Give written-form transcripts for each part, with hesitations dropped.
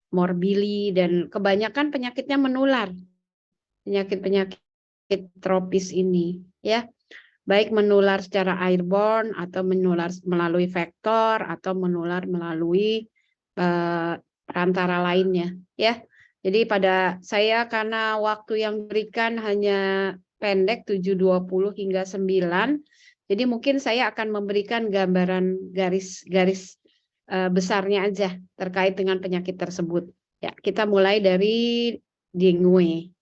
morbili, dan kebanyakan penyakitnya menular. Penyakit-penyakit tropis ini, ya. Baik menular secara airborne atau menular melalui vektor atau menular melalui perantara lainnya, ya. Jadi pada saya karena waktu yang diberikan hanya pendek 7:20 hingga 9, jadi mungkin saya akan memberikan gambaran garis-garis besarnya aja terkait dengan penyakit tersebut. Ya, kita mulai dari dengue.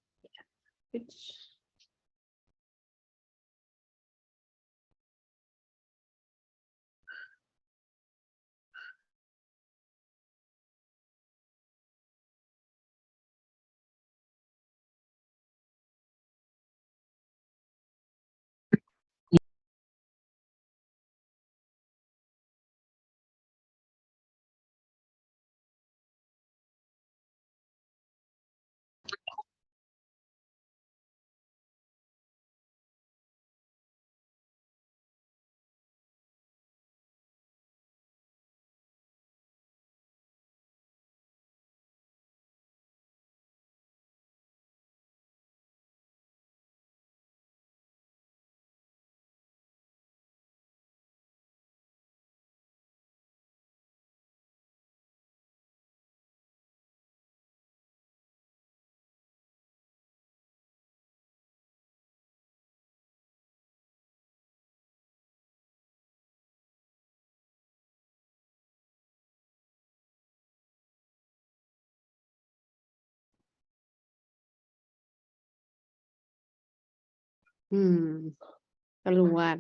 Keluar.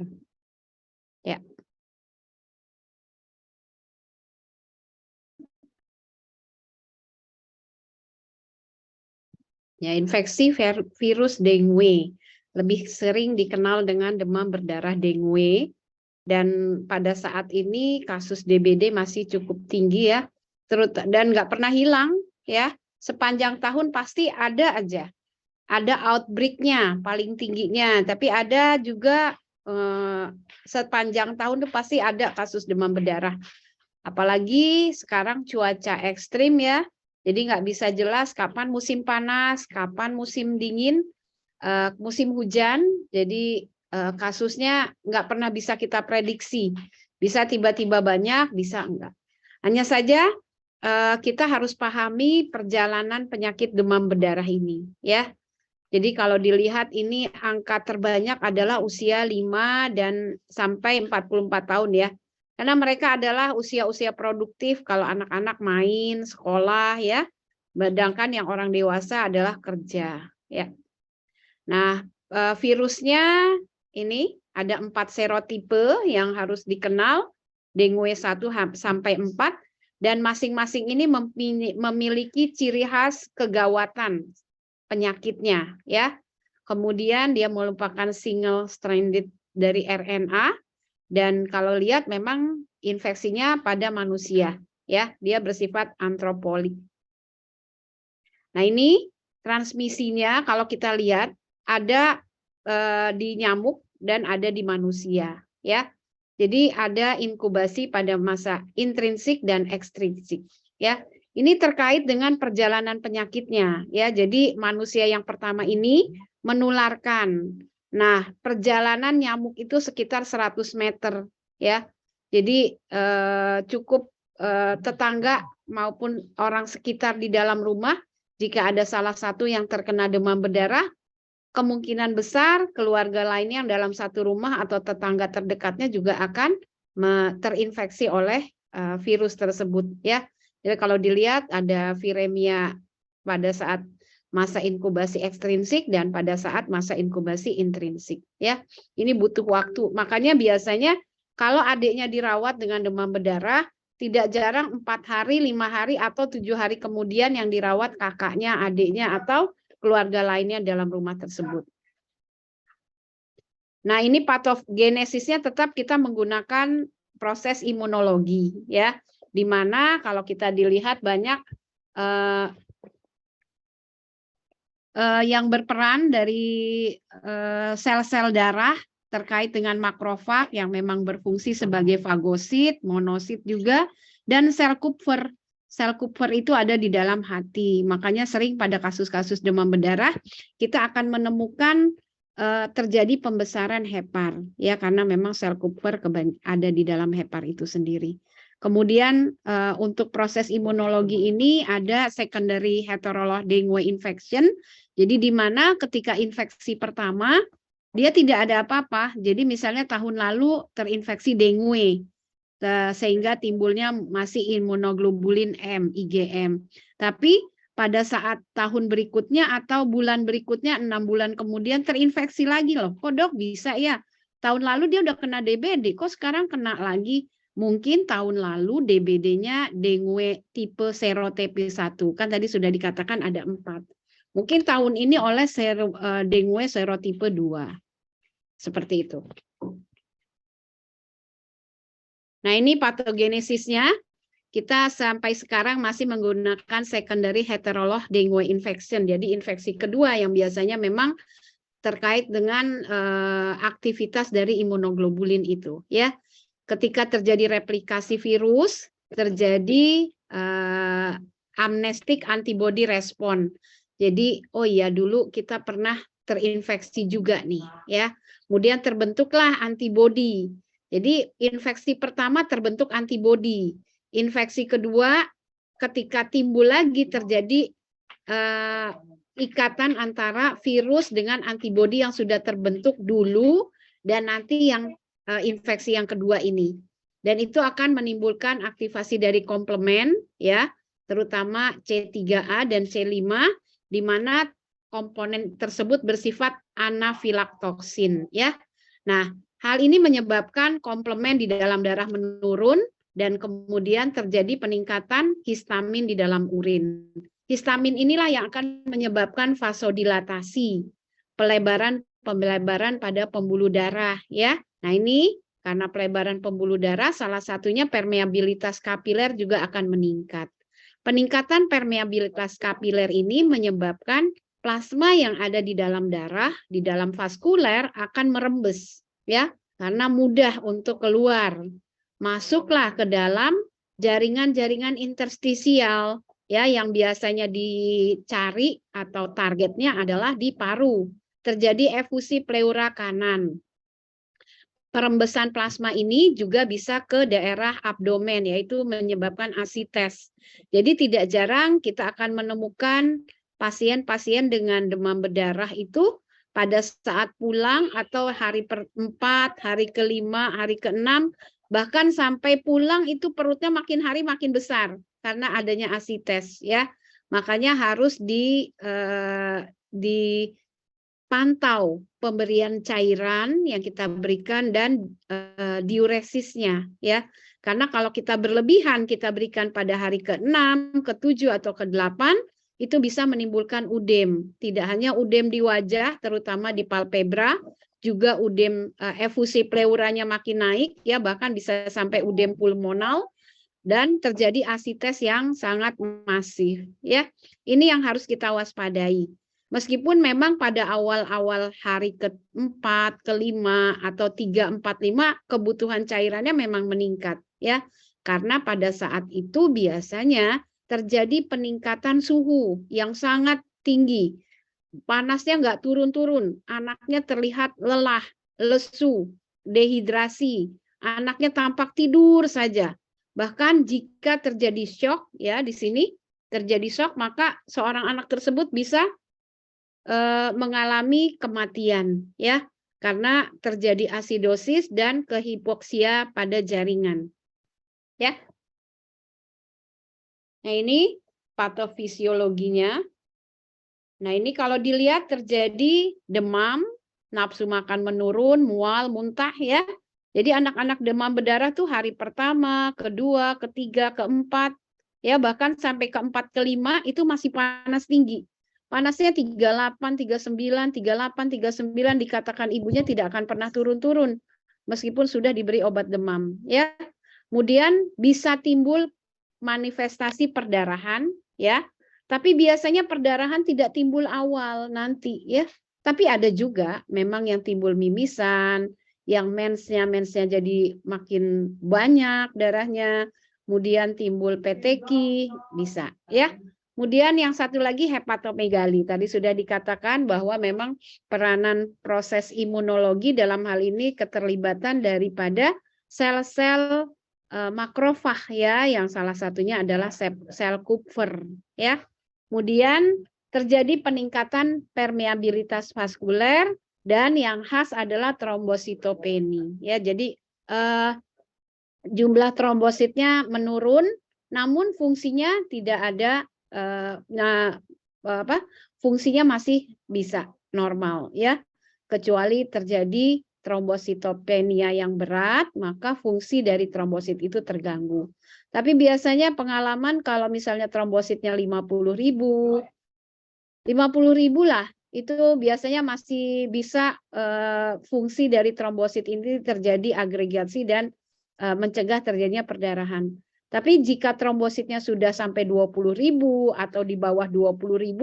Ya. Ya, infeksi virus dengue lebih sering dikenal dengan demam berdarah dengue, dan pada saat ini kasus DBD masih cukup tinggi ya, dan nggak pernah hilang ya, sepanjang tahun pasti ada aja, ada outbreak-nya paling tingginya, tapi ada juga sepanjang tahun tuh pasti ada kasus demam berdarah. Apalagi sekarang cuaca ekstrim ya, jadi nggak bisa jelas kapan musim panas, kapan musim dingin, musim hujan. Jadi kasusnya nggak pernah bisa kita prediksi. Bisa tiba-tiba banyak, bisa enggak. Hanya saja kita harus pahami perjalanan penyakit demam berdarah ini, ya. Jadi kalau dilihat ini angka terbanyak adalah usia 5 dan sampai 44 tahun ya. Karena mereka adalah usia-usia produktif kalau anak-anak main, sekolah ya. Sedangkan yang orang dewasa adalah kerja ya. Nah, virusnya ini ada 4 serotipe yang harus dikenal, dengue 1 sampai 4, dan masing-masing ini memiliki ciri khas kegawatan penyakitnya ya. Kemudian dia merupakan single stranded dari RNA, dan kalau lihat memang infeksinya pada manusia ya, dia bersifat antropolik. Nah, ini transmisinya kalau kita lihat ada di nyamuk dan ada di manusia ya. Jadi ada inkubasi pada masa intrinsik dan ekstrinsik ya. Ini terkait dengan perjalanan penyakitnya ya. Jadi manusia yang pertama ini menularkan. Nah, perjalanan nyamuk itu sekitar 100 meter ya. Jadi cukup tetangga maupun orang sekitar di dalam rumah, jika ada salah satu yang terkena demam berdarah, kemungkinan besar keluarga lainnya yang dalam satu rumah atau tetangga terdekatnya juga akan terinfeksi oleh virus tersebut ya. Jadi kalau dilihat ada viremia pada saat masa inkubasi ekstrinsik dan pada saat masa inkubasi intrinsik ya. Ini butuh waktu. Makanya biasanya kalau adiknya dirawat dengan demam berdarah, tidak jarang 4 hari, 5 hari atau 7 hari kemudian yang dirawat kakaknya, adiknya atau keluarga lainnya dalam rumah tersebut. Nah, ini patogenesisnya tetap kita menggunakan proses imunologi ya, di mana kalau kita dilihat banyak yang berperan dari sel-sel darah terkait dengan makrofag yang memang berfungsi sebagai fagosit, monosit juga, dan sel Kupfer. sel Kupffer itu ada di dalam hati. Makanya sering pada kasus-kasus demam berdarah kita akan menemukan terjadi pembesaran hepar, ya karena memang sel Kupffer ada di dalam hepar itu sendiri. Kemudian untuk proses imunologi ini ada secondary heterolog dengue infection. Jadi di mana ketika infeksi pertama dia tidak ada apa-apa. Jadi misalnya tahun lalu terinfeksi dengue sehingga timbulnya masih imunoglobulin M, IgM. Tapi pada saat tahun berikutnya atau bulan berikutnya 6 bulan kemudian terinfeksi lagi loh. Kok dok bisa ya? Tahun lalu dia udah kena DBD, kok sekarang kena lagi? Mungkin tahun lalu DBD-nya dengue tipe serotipe 1. Kan tadi sudah dikatakan ada 4. Mungkin tahun ini oleh dengue serotipe 2. Seperti itu. Nah, ini patogenesisnya. Kita sampai sekarang masih menggunakan secondary heterolog dengue infection. Jadi infeksi kedua yang biasanya memang terkait dengan aktivitas dari imunoglobulin itu, ya. Ketika terjadi replikasi virus, terjadi amnestic antibody respon. Jadi, oh iya dulu kita pernah terinfeksi juga nih, ya. Kemudian terbentuklah antibody. Jadi infeksi pertama terbentuk antibody. Infeksi kedua ketika timbul lagi terjadi ikatan antara virus dengan antibody yang sudah terbentuk dulu dan nanti yang infeksi yang kedua ini. Dan itu akan menimbulkan aktivasi dari komplement, ya, terutama C3A dan C5, di mana komponen tersebut bersifat anafilaktoksin, ya. Nah, hal ini menyebabkan komplement di dalam darah menurun dan kemudian terjadi peningkatan histamin di dalam urin. Histamin inilah yang akan menyebabkan vasodilatasi, pelebaran pada pembuluh darah, ya. Nah, ini karena pelebaran pembuluh darah salah satunya permeabilitas kapiler juga akan meningkat. Peningkatan permeabilitas kapiler ini menyebabkan plasma yang ada di dalam darah, di dalam vaskuler akan merembes, ya, karena mudah untuk keluar. Masuklah ke dalam jaringan-jaringan interstisial, ya, yang biasanya dicari atau targetnya adalah di paru. Terjadi efusi pleura kanan. Perembesan plasma ini juga bisa ke daerah abdomen, yaitu menyebabkan asites. Jadi tidak jarang kita akan menemukan pasien-pasien dengan demam berdarah itu pada saat pulang atau hari ke-4, hari ke-5, hari ke-6, bahkan sampai pulang itu perutnya makin hari makin besar karena adanya asites, ya. Makanya harus dipantau pemberian cairan yang kita berikan dan diuresisnya, ya. Karena kalau kita berlebihan kita berikan pada hari ke-6, ke-7 atau ke-8 itu bisa menimbulkan udem. Tidak hanya udem di wajah, terutama di palpebra, juga udem efusi pleuranya makin naik, ya, bahkan bisa sampai udem pulmonal dan terjadi asites yang sangat masif, ya. Ini yang harus kita waspadai. Meskipun memang pada awal-awal hari ke-4, ke-5 atau 3, 4, 5 kebutuhan cairannya memang meningkat, ya. Karena pada saat itu biasanya terjadi peningkatan suhu yang sangat tinggi. Panasnya nggak turun-turun, anaknya terlihat lelah, lesu, dehidrasi, anaknya tampak tidur saja. Bahkan jika terjadi shock, ya, di sini terjadi shock, maka seorang anak tersebut bisa mengalami kematian, ya, karena terjadi asidosis dan kehipoksia pada jaringan, ya. Nah, ini patofisiologinya. Nah, ini kalau dilihat terjadi demam, nafsu makan menurun, mual, muntah, ya. Jadi anak-anak demam berdarah tuh hari pertama, kedua, ketiga, keempat, ya, bahkan sampai ke-4, ke-5 itu masih panas tinggi. Panasnya 38, 39, 38, 39, dikatakan ibunya tidak akan pernah turun-turun meskipun sudah diberi obat demam, ya. Kemudian bisa timbul manifestasi perdarahan, ya. Tapi biasanya perdarahan tidak timbul awal nanti, ya. Tapi ada juga memang yang timbul mimisan, yang mensnya jadi makin banyak darahnya, kemudian timbul peteki, bisa ya. Kemudian yang satu lagi hepatomegali. Tadi sudah dikatakan bahwa memang peranan proses imunologi dalam hal ini keterlibatan daripada sel-sel makrofag ya, yang salah satunya adalah sel Kupfer ya. Kemudian terjadi peningkatan permeabilitas vaskuler dan yang khas adalah trombositopeni ya. Jadi jumlah trombositnya menurun, namun fungsinya tidak ada, fungsinya masih bisa normal ya, kecuali terjadi trombositopenia yang berat, maka fungsi dari trombosit itu terganggu. Tapi biasanya pengalaman kalau misalnya trombositnya 50.000 lah, itu biasanya masih bisa fungsi dari trombosit ini terjadi agregasi dan mencegah terjadinya perdarahan. Tapi jika trombositnya sudah sampai 20.000 atau di bawah 20.000,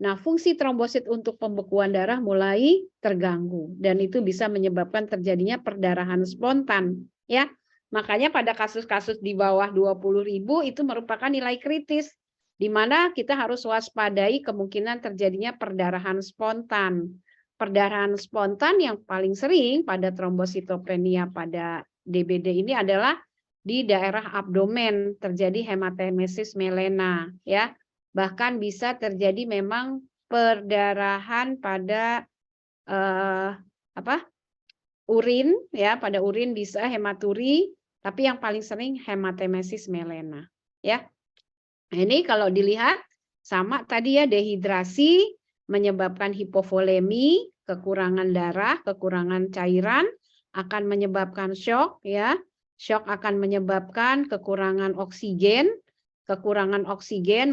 nah fungsi trombosit untuk pembekuan darah mulai terganggu dan itu bisa menyebabkan terjadinya perdarahan spontan ya. Makanya pada kasus-kasus di bawah 20.000 itu merupakan nilai kritis di mana kita harus waspadai kemungkinan terjadinya perdarahan spontan. Perdarahan spontan yang paling sering pada trombositopenia pada DBD ini adalah di daerah abdomen, terjadi hematemesis melena ya. Bahkan bisa terjadi memang perdarahan pada urin ya, pada urin bisa hematuri, tapi yang paling sering hematemesis melena ya. Nah, ini kalau dilihat sama tadi ya, dehidrasi menyebabkan hipovolemi, kekurangan darah, kekurangan cairan, akan menyebabkan shock ya. Shock akan menyebabkan kekurangan oksigen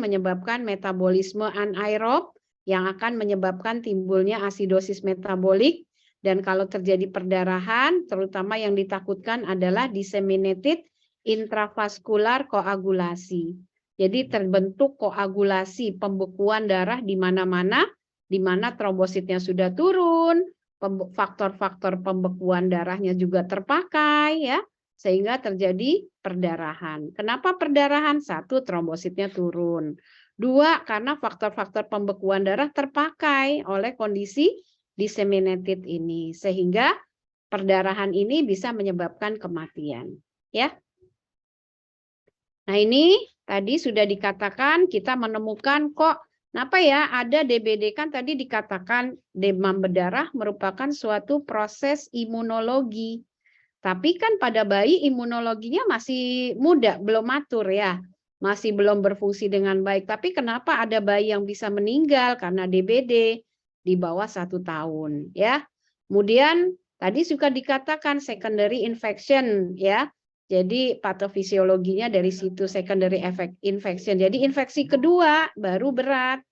menyebabkan metabolisme anaerob yang akan menyebabkan timbulnya asidosis metabolik, dan kalau terjadi perdarahan terutama yang ditakutkan adalah disseminated intravaskular koagulasi. Jadi terbentuk koagulasi pembekuan darah di mana-mana, di mana trombositnya sudah turun, faktor-faktor pembekuan darahnya juga terpakai ya, sehingga terjadi perdarahan. Kenapa perdarahan? 1, trombositnya turun. 2, karena faktor-faktor pembekuan darah terpakai oleh kondisi disseminated ini, sehingga perdarahan ini bisa menyebabkan kematian ya. Nah, ini tadi sudah dikatakan kita menemukan kok kenapa ya ada DBD, kan tadi dikatakan demam berdarah merupakan suatu proses imunologi. Tapi kan pada bayi imunologinya masih muda, belum matur ya. Masih belum berfungsi dengan baik. Tapi kenapa ada bayi yang bisa meninggal karena DBD di bawah 1 tahun ya. Kemudian tadi suka dikatakan secondary infection ya. Jadi patofisiologinya dari situ, secondary infection. Jadi infeksi kedua baru berat.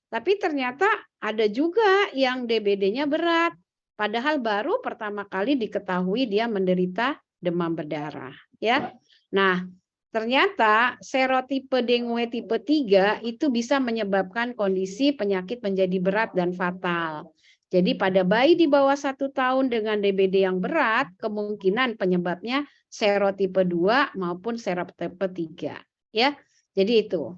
Tapi ternyata ada juga yang DBD-nya berat. Padahal baru pertama kali diketahui dia menderita demam berdarah. Ya. Nah, ternyata serotipe dengue tipe 3 itu bisa menyebabkan kondisi penyakit menjadi berat dan fatal. Jadi pada bayi di bawah 1 tahun dengan DBD yang berat, kemungkinan penyebabnya serotipe 2 maupun serotipe 3. Ya. Jadi itu.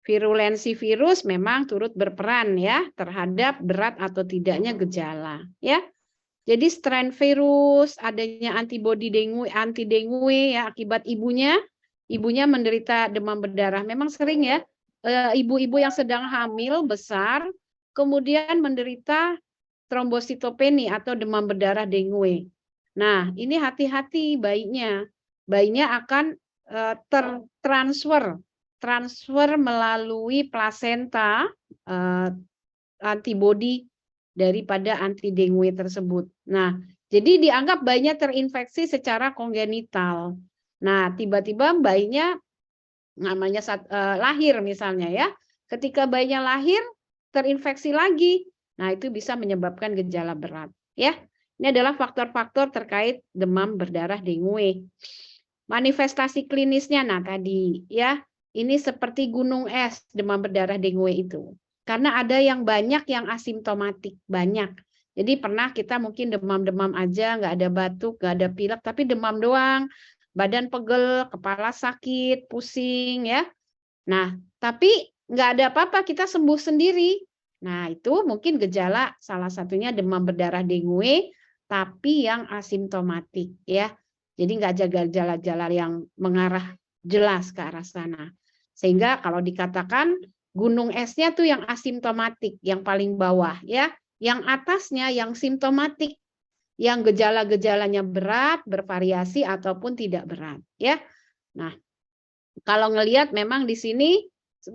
Virulensi virus memang turut berperan ya terhadap berat atau tidaknya gejala ya. Jadi strain virus, adanya antibodi dengue, anti dengue ya akibat ibunya menderita demam berdarah. Memang sering ya ibu-ibu yang sedang hamil besar kemudian menderita trombositopeni atau demam berdarah dengue. Nah, ini hati-hati bayinya. Bayinya akan transfer melalui plasenta antibodi daripada anti dengue tersebut. Nah, jadi dianggap bayinya terinfeksi secara kongenital. Nah, tiba-tiba bayinya namanya lahir misalnya ya. Ketika bayinya lahir terinfeksi lagi. Nah, itu bisa menyebabkan gejala berat ya. Ini adalah faktor-faktor terkait demam berdarah dengue. Manifestasi klinisnya nah tadi ya. Ini seperti gunung es demam berdarah dengue itu. Karena ada yang banyak yang asimptomatik, banyak. Jadi pernah kita mungkin demam-demam aja, nggak ada batuk, nggak ada pilek, tapi demam doang, badan pegel, kepala sakit, pusing ya. Nah, tapi nggak ada apa-apa, kita sembuh sendiri. Nah, itu mungkin gejala salah satunya demam berdarah dengue, tapi yang asimptomatik ya. Jadi nggak ada gejala-gejala yang mengarah jelas ke arah sana. Sehingga kalau dikatakan gunung esnya tuh yang asimptomatik, yang paling bawah ya. Yang atasnya yang simptomatik, yang gejala-gejalanya berat, bervariasi ataupun tidak berat ya. Nah, kalau ngelihat memang di sini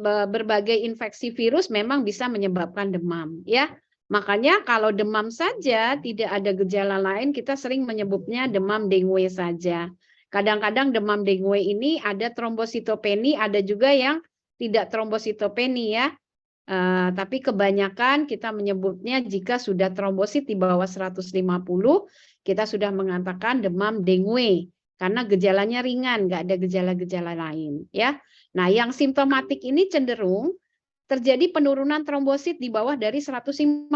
berbagai infeksi virus memang bisa menyebabkan demam ya. Makanya kalau demam saja tidak ada gejala lain, kita sering menyebutnya demam dengue saja. Kadang-kadang demam dengue ini ada trombositopeni, ada juga yang tidak trombositopeni ya. Tapi kebanyakan kita menyebutnya jika sudah trombosit di bawah 150, kita sudah mengatakan demam dengue. Karena gejalanya ringan, nggak ada gejala-gejala lain. Ya. Nah, yang simptomatik ini cenderung terjadi penurunan trombosit di bawah dari 150,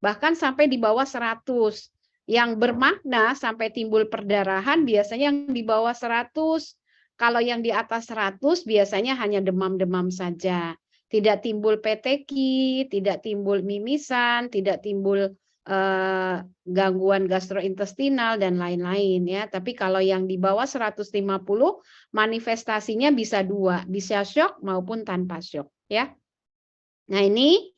bahkan sampai di bawah 100. Yang bermakna sampai timbul perdarahan biasanya yang di bawah 100. Kalau yang di atas 100 biasanya hanya demam-demam saja. Tidak timbul peteki, tidak timbul mimisan, tidak timbul gangguan gastrointestinal dan lain-lain ya. Tapi kalau yang di bawah 150 manifestasinya bisa dua, bisa syok maupun tanpa syok ya. Nah, ini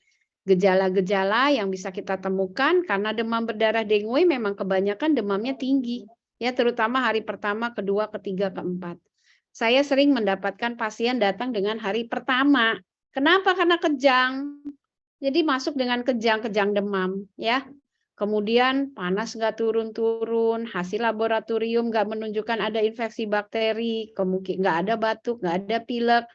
gejala-gejala yang bisa kita temukan karena demam berdarah dengue memang kebanyakan demamnya tinggi ya, terutama hari pertama, kedua, ketiga, keempat. Saya sering mendapatkan pasien datang dengan hari pertama. Kenapa? Karena kejang. Jadi masuk dengan kejang-kejang demam ya. Kemudian panas nggak turun-turun, hasil laboratorium nggak menunjukkan ada infeksi bakteri, kemungkinan nggak ada batuk, nggak ada pilek,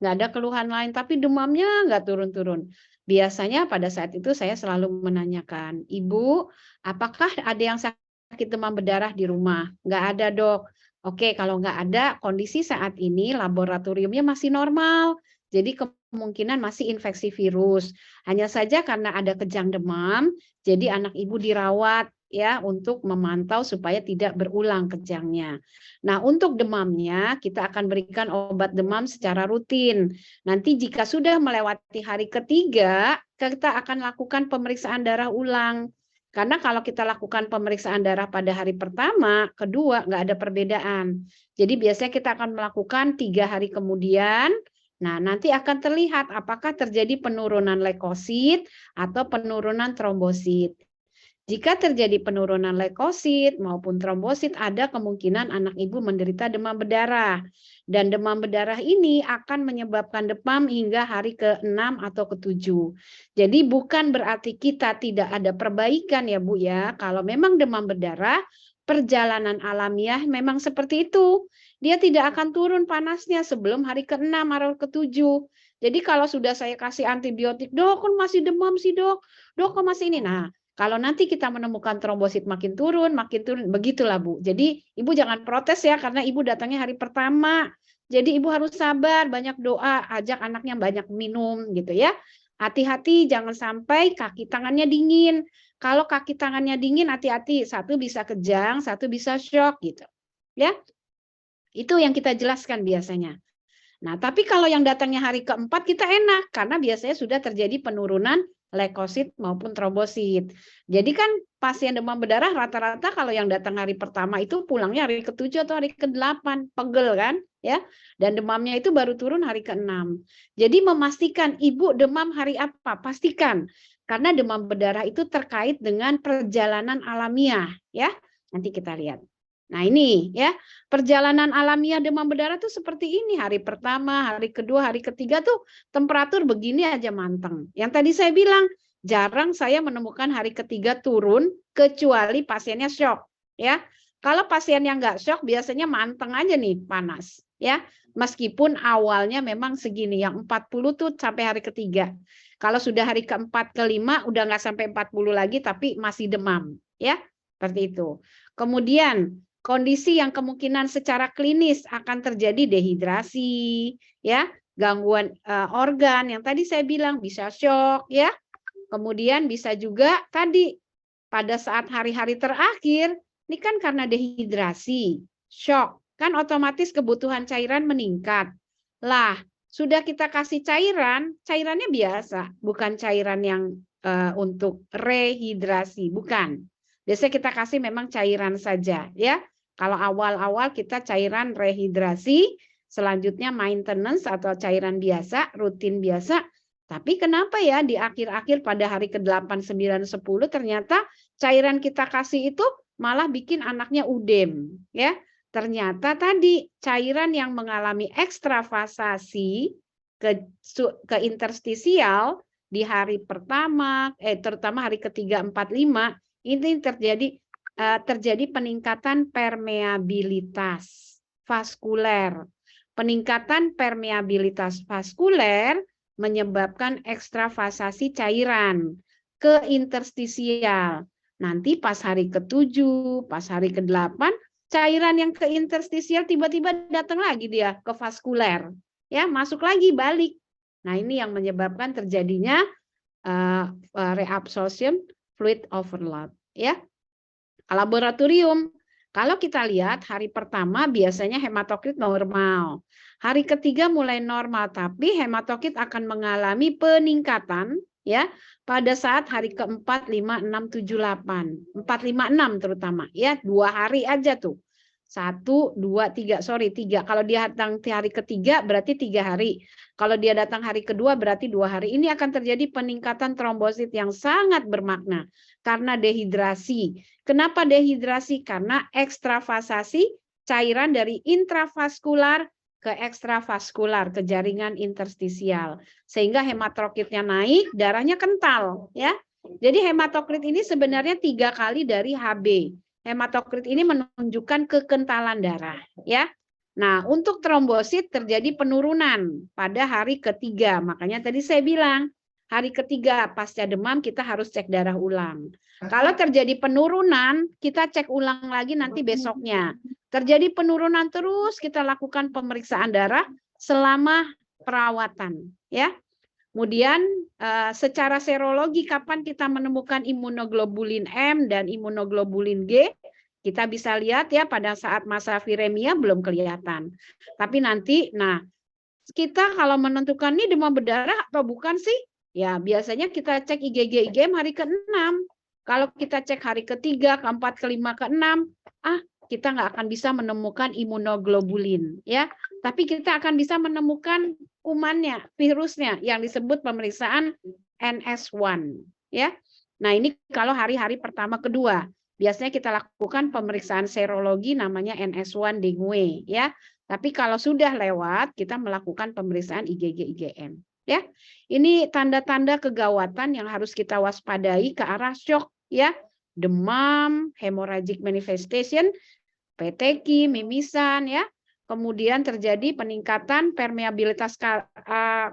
nggak ada keluhan lain, tapi demamnya nggak turun-turun. Biasanya pada saat itu saya selalu menanyakan, Ibu, apakah ada yang sakit demam berdarah di rumah? Nggak ada, Dok. Oke, kalau nggak ada, kondisi saat ini laboratoriumnya masih normal. Jadi kemungkinan masih infeksi virus. Hanya saja karena ada kejang demam, jadi anak ibu dirawat ya untuk memantau supaya tidak berulang kejangnya. Nah, untuk demamnya kita akan berikan obat demam secara rutin. Nanti jika sudah melewati hari ketiga, kita akan lakukan pemeriksaan darah ulang. Karena kalau kita lakukan pemeriksaan darah pada hari pertama, kedua nggak ada perbedaan. Jadi biasanya kita akan melakukan 3 hari kemudian. Nah, nanti akan terlihat apakah terjadi penurunan leukosit atau penurunan trombosit. Jika terjadi penurunan leukosit maupun trombosit, ada kemungkinan anak ibu menderita demam berdarah. Dan demam berdarah ini akan menyebabkan demam hingga hari ke-6 atau ke-7. Jadi bukan berarti kita tidak ada perbaikan ya Bu ya. Kalau memang demam berdarah, perjalanan alamiah memang seperti itu. Dia tidak akan turun panasnya sebelum hari ke-6 atau ke-7. Jadi kalau sudah saya kasih antibiotik, dok kan masih demam sih dok kok masih ini. Nah, kalau nanti kita menemukan trombosit makin turun, begitulah Bu. Jadi Ibu jangan protes ya, karena Ibu datangnya hari pertama. Jadi Ibu harus sabar, banyak doa, ajak anaknya banyak minum gitu ya. Hati-hati jangan sampai kaki tangannya dingin. Kalau kaki tangannya dingin, hati-hati. Satu bisa kejang, satu bisa shock gitu. Ya, itu yang kita jelaskan biasanya. Nah, tapi kalau yang datangnya hari keempat kita enak karena biasanya sudah terjadi penurunan leukosit maupun trombosit. Jadi kan pasien demam berdarah rata-rata kalau yang datang hari pertama itu pulangnya hari ke-7 atau hari ke-8, pegel kan, ya. Dan demamnya itu baru turun hari ke-6. Jadi memastikan ibu demam hari apa? Pastikan. Karena demam berdarah itu terkait dengan perjalanan alamiah, ya. Nanti kita lihat. Nah ini ya, perjalanan alamiah demam berdarah tuh seperti ini. Hari pertama, hari kedua, hari ketiga tuh temperatur begini aja manteng. Yang tadi saya bilang, jarang saya menemukan hari ketiga turun kecuali pasiennya shock. Ya, kalau pasien yang nggak shock biasanya manteng aja nih panas. Ya, meskipun awalnya memang segini, yang 40 tuh sampai hari ketiga. Kalau sudah hari keempat, kelima udah nggak sampai 40 lagi tapi masih demam. Ya, seperti itu. Kemudian kondisi yang kemungkinan secara klinis akan terjadi dehidrasi, ya, gangguan organ yang tadi saya bilang bisa shock, ya. Kemudian bisa juga tadi pada saat hari-hari terakhir, ini kan karena dehidrasi, shock, kan otomatis kebutuhan cairan meningkat. Lah, sudah kita kasih cairan, cairannya biasa, bukan cairan yang untuk rehidrasi, bukan. Biasanya kita kasih memang cairan saja, ya. Kalau awal-awal kita cairan rehidrasi, selanjutnya maintenance atau cairan biasa, rutin biasa. Tapi kenapa ya di akhir-akhir pada hari ke-8, 9, 10 ternyata cairan kita kasih itu malah bikin anaknya udem, ya. Ternyata tadi cairan yang mengalami ekstravasasi ke interstisial di hari pertama, terutama hari ketiga, 4, 5, ini terjadi peningkatan permeabilitas vaskuler. Peningkatan permeabilitas vaskuler menyebabkan ekstravasasi cairan ke interstisial. Nanti pas hari ke-7, pas hari ke-8, cairan yang ke interstisial tiba-tiba datang lagi dia ke vaskuler. Ya, masuk lagi, balik. Nah, ini yang menyebabkan terjadinya reabsorption fluid overload. Ya, laboratorium. Kalau kita lihat hari pertama biasanya hematokrit normal. Hari ketiga mulai normal, tapi hematokrit akan mengalami peningkatan ya pada saat hari keempat, 5, 6, 7, 8. 4, 5, 6 terutama ya, 2 hari aja tuh. 1, 2, 3, sorry 3. Kalau dia datang di hari ketiga berarti 3 hari. Kalau dia datang hari kedua berarti 2 hari. Ini akan terjadi peningkatan trombosit yang sangat bermakna karena dehidrasi. Kenapa dehidrasi? Karena ekstravasasi cairan dari intravaskular ke ekstravaskular, ke jaringan interstisial. Sehingga hematokritnya naik, darahnya kental. Ya. Jadi hematokrit ini sebenarnya 3 kali dari HB. Hematokrit ini menunjukkan kekentalan darah. Ya. Nah, untuk trombosit terjadi penurunan pada hari ketiga. Makanya tadi saya bilang, hari ketiga pasca demam kita harus cek darah ulang. Kalau terjadi penurunan, kita cek ulang lagi nanti besoknya. Terjadi penurunan terus, kita lakukan pemeriksaan darah selama perawatan. Ya. Kemudian secara serologi kapan kita menemukan imunoglobulin M dan imunoglobulin G, kita bisa lihat ya pada saat masa viremia belum kelihatan. Tapi nanti, nah kita kalau menentukan ini demam berdarah atau bukan sih? Ya biasanya kita cek IgG IgM hari ke-6. Kalau kita cek hari ketiga, keempat, kelima, keenam, kita nggak akan bisa menemukan imunoglobulin, ya. Tapi kita akan bisa menemukan kumannya, virusnya yang disebut pemeriksaan NS1, ya. Nah ini kalau hari-hari pertama kedua, biasanya kita lakukan pemeriksaan serologi namanya NS1 dengue, ya. Tapi kalau sudah lewat, kita melakukan pemeriksaan IgG IgM, ya. Ini tanda-tanda kegawatan yang harus kita waspadai ke arah shock, ya. Demam, hemorrhagic manifestation, PTQ, mimisan, ya. Kemudian terjadi peningkatan permeabilitas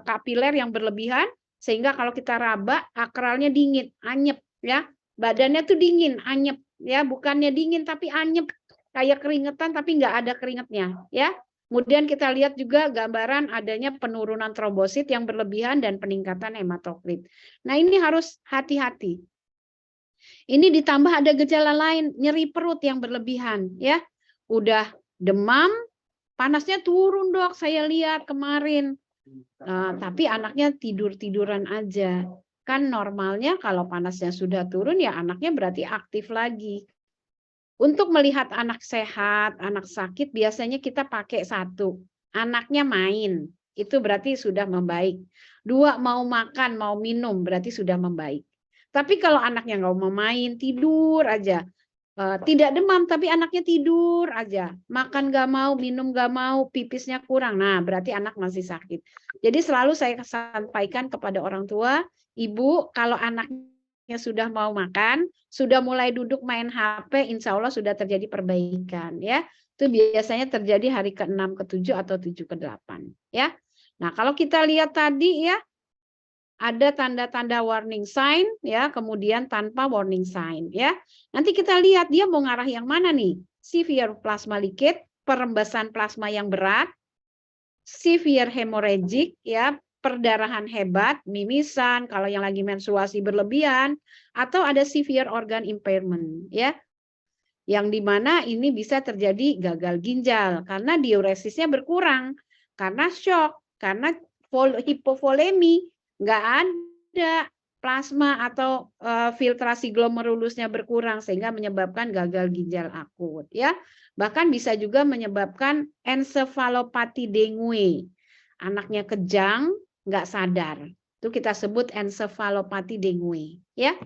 kapiler yang berlebihan, sehingga kalau kita raba, akralnya dingin, anyep, ya. Badannya tuh dingin, anyep, ya. Bukannya dingin tapi anyep, kayak keringetan tapi nggak ada keringetnya, ya. Kemudian kita lihat juga gambaran adanya penurunan trombosit yang berlebihan dan peningkatan hematokrit. Nah ini harus hati-hati. Ini ditambah ada gejala lain, nyeri perut yang berlebihan, ya. Udah demam, panasnya turun dok, saya lihat kemarin. Tapi anaknya tidur-tiduran aja. Kan normalnya kalau panasnya sudah turun ya anaknya berarti aktif lagi. Untuk melihat anak sehat, anak sakit biasanya kita pakai 1. Anaknya main, itu berarti sudah membaik. 2, mau makan, mau minum, berarti sudah membaik. Tapi kalau anaknya nggak mau main, tidur aja. Tidak demam, tapi anaknya tidur aja. Makan nggak mau, minum nggak mau, pipisnya kurang. Nah, berarti anak masih sakit. Jadi selalu saya sampaikan kepada orang tua, ibu, kalau anaknya sudah mau makan, sudah mulai duduk main HP, insya Allah sudah terjadi perbaikan. Ya, itu biasanya terjadi hari ke-6, ke-7, atau 7, ke-8. Ya. Nah, kalau kita lihat tadi ya, ada tanda-tanda warning sign, ya, kemudian tanpa warning sign, ya. Nanti kita lihat dia mau ngarah yang mana nih? Severe plasma leakage, perembasan plasma yang berat, severe hemorrhagic, ya, perdarahan hebat, mimisan, kalau yang lagi menstruasi berlebihan, atau ada severe organ impairment, ya, yang dimana ini bisa terjadi gagal ginjal karena diuresisnya berkurang, karena shock, karena hipovolemi, nggak ada plasma atau filtrasi glomerulusnya berkurang sehingga menyebabkan gagal ginjal akut, ya. Bahkan bisa juga menyebabkan encephalopathy dengue. Anaknya kejang, nggak sadar. Itu kita sebut encephalopathy dengue, ya.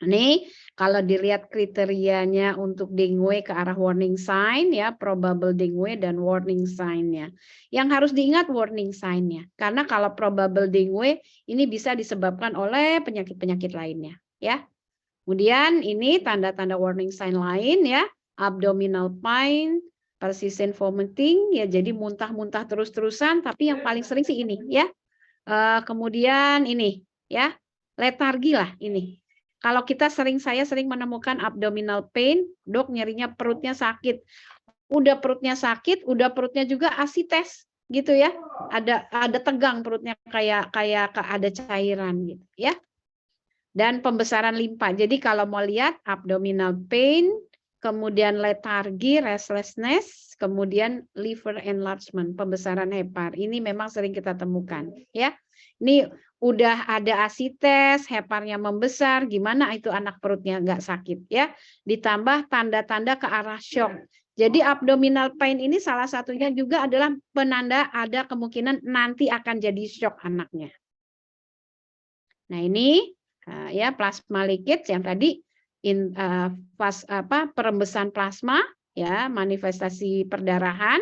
Ini kalau dilihat kriterianya untuk dengue ke arah warning sign, ya, probable dengue dan warning sign-nya. Yang harus diingat warning sign-nya, karena kalau probable dengue ini bisa disebabkan oleh penyakit-penyakit lainnya, ya. Kemudian ini tanda-tanda warning sign lain, ya, abdominal pain, persistent vomiting, ya, jadi muntah-muntah terus-terusan, tapi yang paling sering sih ini, ya. Kemudian ini, ya, letargi lah ini. Kalau saya sering menemukan abdominal pain, dok nyerinya perutnya sakit. Udah perutnya sakit, udah perutnya juga asites gitu, ya. Ada tegang perutnya kayak ada cairan gitu, ya. Dan pembesaran limpa. Jadi kalau mau lihat abdominal pain, kemudian letargi, restlessness, kemudian liver enlargement, pembesaran hepar. Ini memang sering kita temukan, ya. Ini udah ada asites, heparnya membesar, gimana itu anak perutnya nggak sakit, ya. Ditambah tanda-tanda ke arah shock. Jadi abdominal pain ini salah satunya juga adalah penanda ada kemungkinan nanti akan jadi shock anaknya. Nah ini ya plasma leakage yang tadi perembesan plasma, ya, manifestasi perdarahan.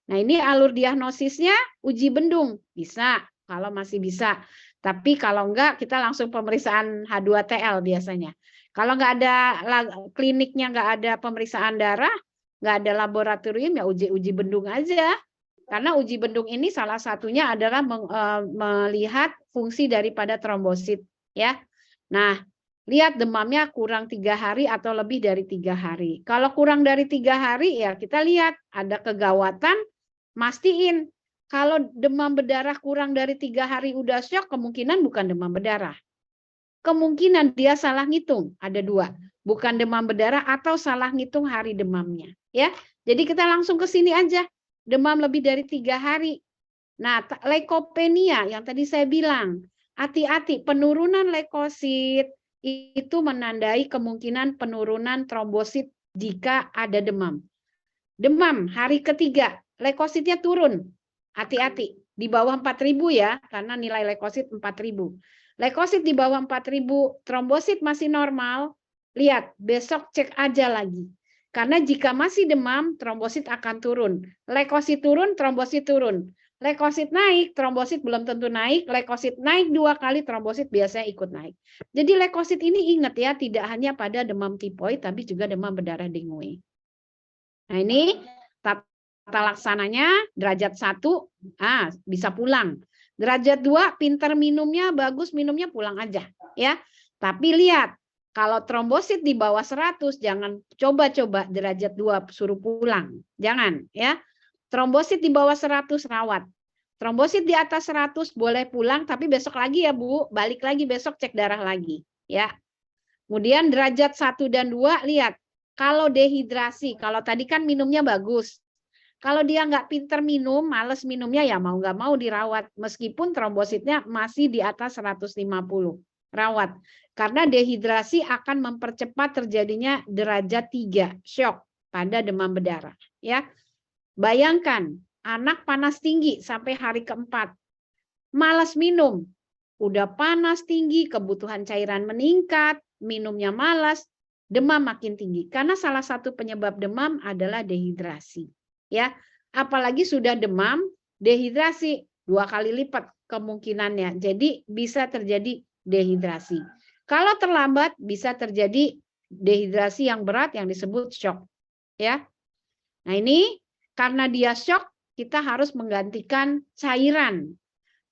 Nah ini alur diagnosisnya uji bendung bisa kalau masih bisa, tapi kalau enggak kita langsung pemeriksaan H2TL biasanya. Kalau enggak ada kliniknya, enggak ada pemeriksaan darah, enggak ada laboratorium, ya uji bendung aja. Karena uji bendung ini salah satunya adalah melihat fungsi daripada trombosit, ya. Nah, lihat demamnya kurang 3 hari atau lebih dari 3 hari. Kalau kurang dari 3 hari, ya kita lihat ada kegawatan, mastiin. Kalau demam berdarah kurang dari 3 hari udah shock, kemungkinan bukan demam berdarah. Kemungkinan dia salah ngitung, ada 2. Bukan demam berdarah atau salah ngitung hari demamnya, ya. Jadi kita langsung ke sini aja. Demam lebih dari 3 hari. Nah, leukopenia yang tadi saya bilang, hati-hati, penurunan leukosit itu menandai kemungkinan penurunan trombosit jika ada demam. Demam hari ketiga, leukositnya turun. Hati-hati, di bawah 4.000 ya, karena nilai leukosit 4.000. Leukosit di bawah 4.000, trombosit masih normal, lihat, besok cek aja lagi. Karena jika masih demam, trombosit akan turun. Leukosit turun, trombosit turun. Leukosit naik, trombosit belum tentu naik. Leukosit naik 2 kali, trombosit biasanya ikut naik. Jadi leukosit ini ingat ya, tidak hanya pada demam tipoid, tapi juga demam berdarah dengue. Nah ini tata laksananya, derajat 1, bisa pulang. Derajat 2, pinter minumnya, bagus minumnya, pulang aja, ya. Tapi lihat, kalau trombosit di bawah 100, jangan coba-coba derajat 2 suruh pulang. Jangan, ya. Trombosit di bawah 100 rawat. Trombosit di atas 100 boleh pulang, tapi besok lagi ya Bu, balik lagi besok cek darah lagi, ya. Kemudian derajat 1 dan 2, lihat. Kalau dehidrasi, kalau tadi kan minumnya bagus. Kalau dia nggak pinter minum, males minumnya, ya mau nggak mau dirawat. Meskipun trombositnya masih di atas 150. Rawat. Karena dehidrasi akan mempercepat terjadinya derajat 3, shock pada demam berdarah. Ya. Bayangkan, anak panas tinggi sampai hari keempat. Malas minum. Udah panas tinggi, kebutuhan cairan meningkat, minumnya malas, demam makin tinggi. Karena salah satu penyebab demam adalah dehidrasi. Ya, apalagi sudah demam, dehidrasi 2 kali lipat kemungkinannya. Jadi bisa terjadi dehidrasi. Kalau terlambat bisa terjadi dehidrasi yang berat yang disebut shock. Ya. Nah, ini karena dia shock, kita harus menggantikan cairan.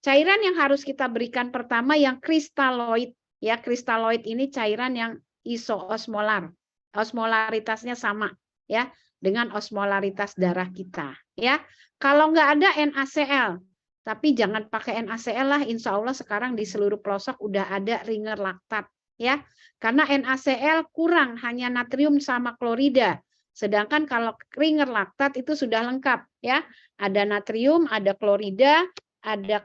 Cairan yang harus kita berikan pertama yang kristaloid. Ya, kristaloid ini cairan yang isoosmolar. Osmolaritasnya sama, ya, dengan osmolaritas darah kita, ya. Kalau nggak ada NaCl, Tapi jangan pakai NaCl lah, insya Allah sekarang di seluruh pelosok udah ada ringer laktat ya. Karena NaCl kurang, hanya natrium sama klorida. Sedangkan kalau ringer laktat itu sudah lengkap ya. Ada natrium, ada klorida, ada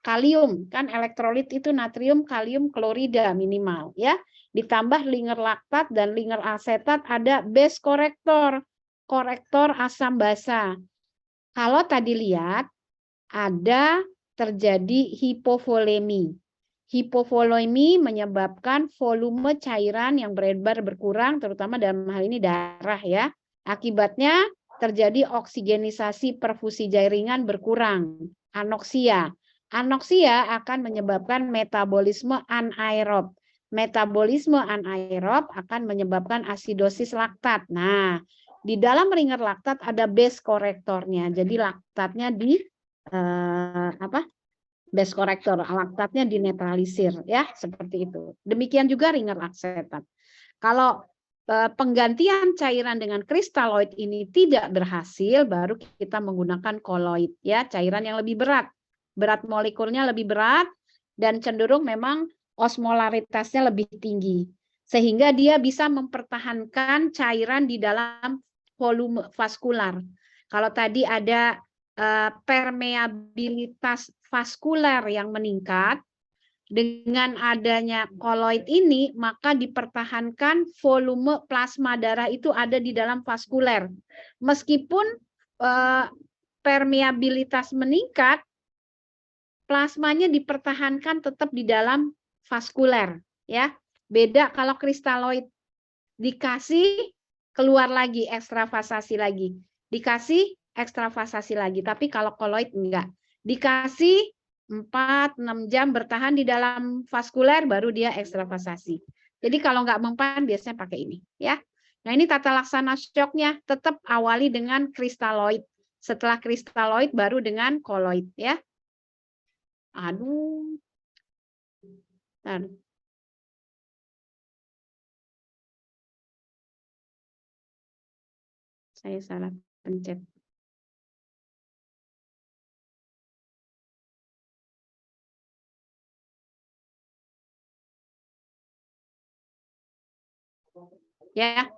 kalium, kan elektrolit itu natrium, kalium, klorida minimal ya. Ditambah ringer laktat dan ringer asetat, ada base korektor, korektor asam basa. Kalau tadi lihat ada terjadi hipovolemi. Hipovolemi menyebabkan volume cairan yang beredar berkurang, terutama dalam hal ini darah ya. Akibatnya terjadi oksigenisasi perfusi jaringan berkurang, anoksia. Anoksia akan menyebabkan metabolisme anaerob. Metabolisme anaerob akan menyebabkan asidosis laktat. Nah, di dalam ringer laktat ada base korektornya. Jadi laktatnya base korektor, laktatnya dinetralisir ya, seperti itu. Demikian juga ringer asetat. Kalau penggantian cairan dengan kristaloid ini tidak berhasil, baru kita menggunakan koloid ya, cairan yang lebih berat. Berat molekulnya lebih berat dan cenderung memang osmolaritasnya lebih tinggi. Sehingga dia bisa mempertahankan cairan di dalam volume vaskular. Kalau tadi ada permeabilitas vaskuler yang meningkat, dengan adanya koloid ini, maka dipertahankan volume plasma darah itu ada di dalam vaskuler. Meskipun permeabilitas meningkat, plasmanya dipertahankan tetap di dalam vaskuler. Ya, beda kalau kristaloid dikasih keluar lagi, ekstravasasi lagi, dikasih ekstravasasi lagi. Tapi kalau koloid enggak, dikasih 4-6 jam bertahan di dalam vaskuler baru dia ekstravasasi. Jadi kalau nggak mempan biasanya pakai ini ya. Nah, ini tata laksana shocknya, tetap awali dengan kristaloid. Setelah kristaloid baru dengan koloid ya. Aduh. Saya salah pencet. Ya,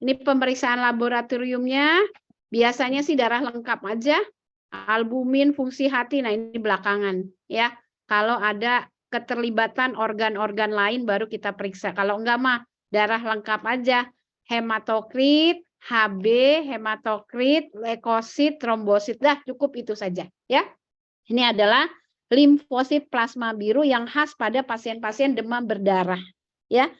ini pemeriksaan laboratoriumnya. Biasanya sih darah lengkap aja, albumin, fungsi hati. Nah, ini belakangan ya. Kalau ada keterlibatan organ-organ lain baru kita periksa. Kalau enggak mah darah lengkap aja. Hematokrit, HB, hematokrit, leukosit, trombosit. Dah cukup itu saja ya. Ini adalah limfosit plasma biru yang khas pada pasien-pasien demam berdarah ya.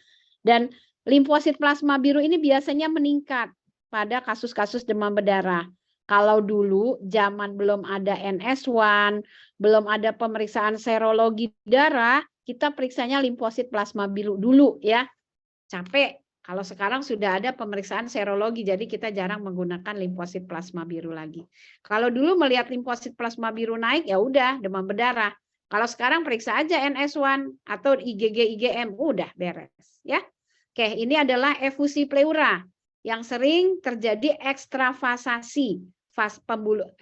Dan limfosit plasma biru ini biasanya meningkat pada kasus-kasus demam berdarah. Kalau dulu zaman belum ada NS1, belum ada pemeriksaan serologi darah, kita periksanya limfosit plasma biru dulu ya. Capek. Kalau sekarang sudah ada pemeriksaan serologi, jadi kita jarang menggunakan limfosit plasma biru lagi. Kalau dulu melihat limfosit plasma biru naik, ya udah demam berdarah. Kalau sekarang periksa aja NS1 atau IgG, IgM, udah beres ya. Oke, ini adalah efusi pleura yang sering terjadi ekstravasasi,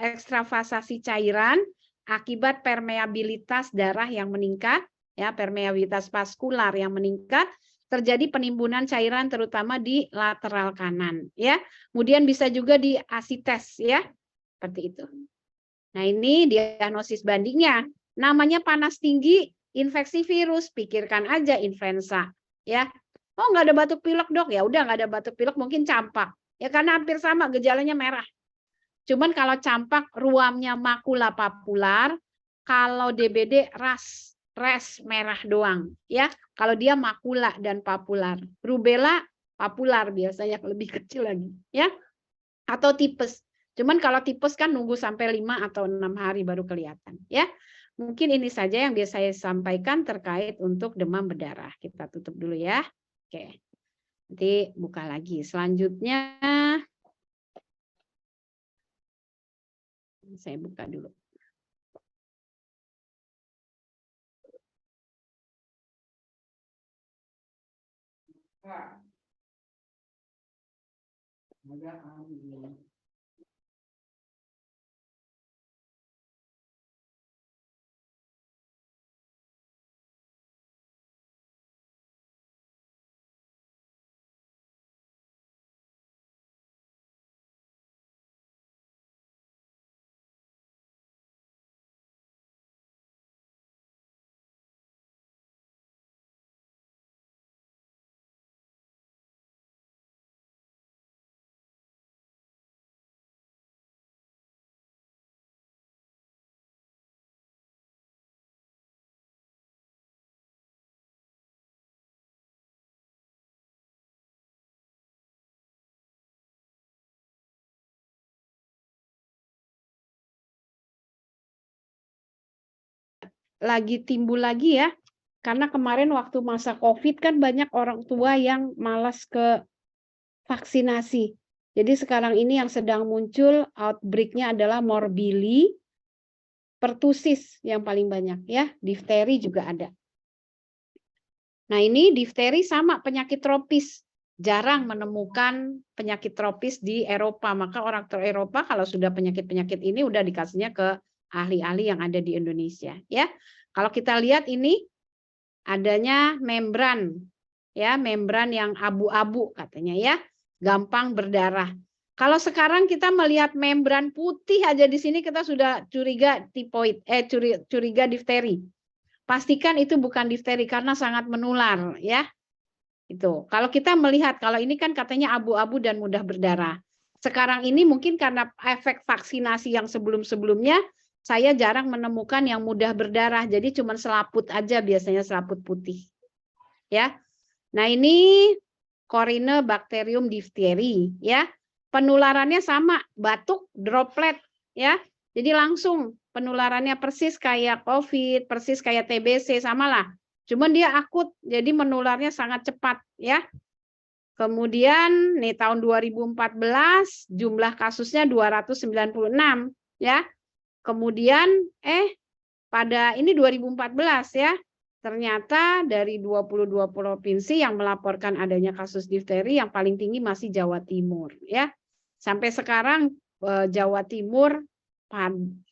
ekstravasasi cairan akibat permeabilitas darah yang meningkat, ya permeabilitas vaskular yang meningkat, terjadi penimbunan cairan terutama di lateral kanan, ya. Kemudian bisa juga di asites, ya, seperti itu. Nah, ini diagnosis bandingnya. Namanya panas tinggi, infeksi virus, pikirkan aja influenza, ya. Oh, nggak ada batuk pilek dok, ya udah nggak ada batuk pilek, mungkin campak, ya karena hampir sama gejalanya merah. Cuman kalau campak ruamnya makula papular, kalau DBD res merah doang, ya. Kalau dia makula dan papular, rubella papular biasanya lebih kecil lagi, ya. Atau tipes. Cuman kalau tipes kan nunggu sampai 5 atau 6 hari baru kelihatan, ya. Mungkin ini saja yang biasa saya sampaikan terkait untuk demam berdarah. Kita tutup dulu ya. Oke. Nanti buka lagi. Selanjutnya saya buka dulu. lagi timbul lagi ya. Karena kemarin waktu masa COVID kan banyak orang tua yang malas ke vaksinasi. Jadi sekarang ini yang sedang muncul outbreak-nya adalah morbili, pertusis yang paling banyak ya, difteri juga ada. Nah ini difteri sama penyakit tropis. Jarang menemukan penyakit tropis di Eropa. Maka orang Eropa kalau sudah penyakit-penyakit ini udah dikasihnya ke ahli-ahli yang ada di Indonesia ya. Kalau kita lihat ini adanya membran ya, membran yang abu-abu katanya ya, gampang berdarah. Kalau sekarang kita melihat membran putih aja di sini kita sudah curiga tipoid, curiga difteri. Pastikan itu bukan difteri karena sangat menular ya. Itu. Kalau kita melihat kalau ini kan katanya abu-abu dan mudah berdarah. Sekarang ini mungkin karena efek vaksinasi yang sebelum-sebelumnya saya jarang menemukan yang mudah berdarah. Jadi cuma selaput aja biasanya selaput putih. Ya. Nah, ini Corynebacterium diphtheri ya. Penularannya sama, batuk, droplet ya. Jadi langsung penularannya persis kayak COVID, persis kayak TBC, samalah. Cuman dia akut, jadi menularnya sangat cepat ya. Kemudian nih tahun 2014 jumlah kasusnya 296 ya. Kemudian pada ini 2014 ya. Ternyata dari 22 provinsi yang melaporkan adanya kasus difteri yang paling tinggi masih Jawa Timur ya. Sampai sekarang Jawa Timur,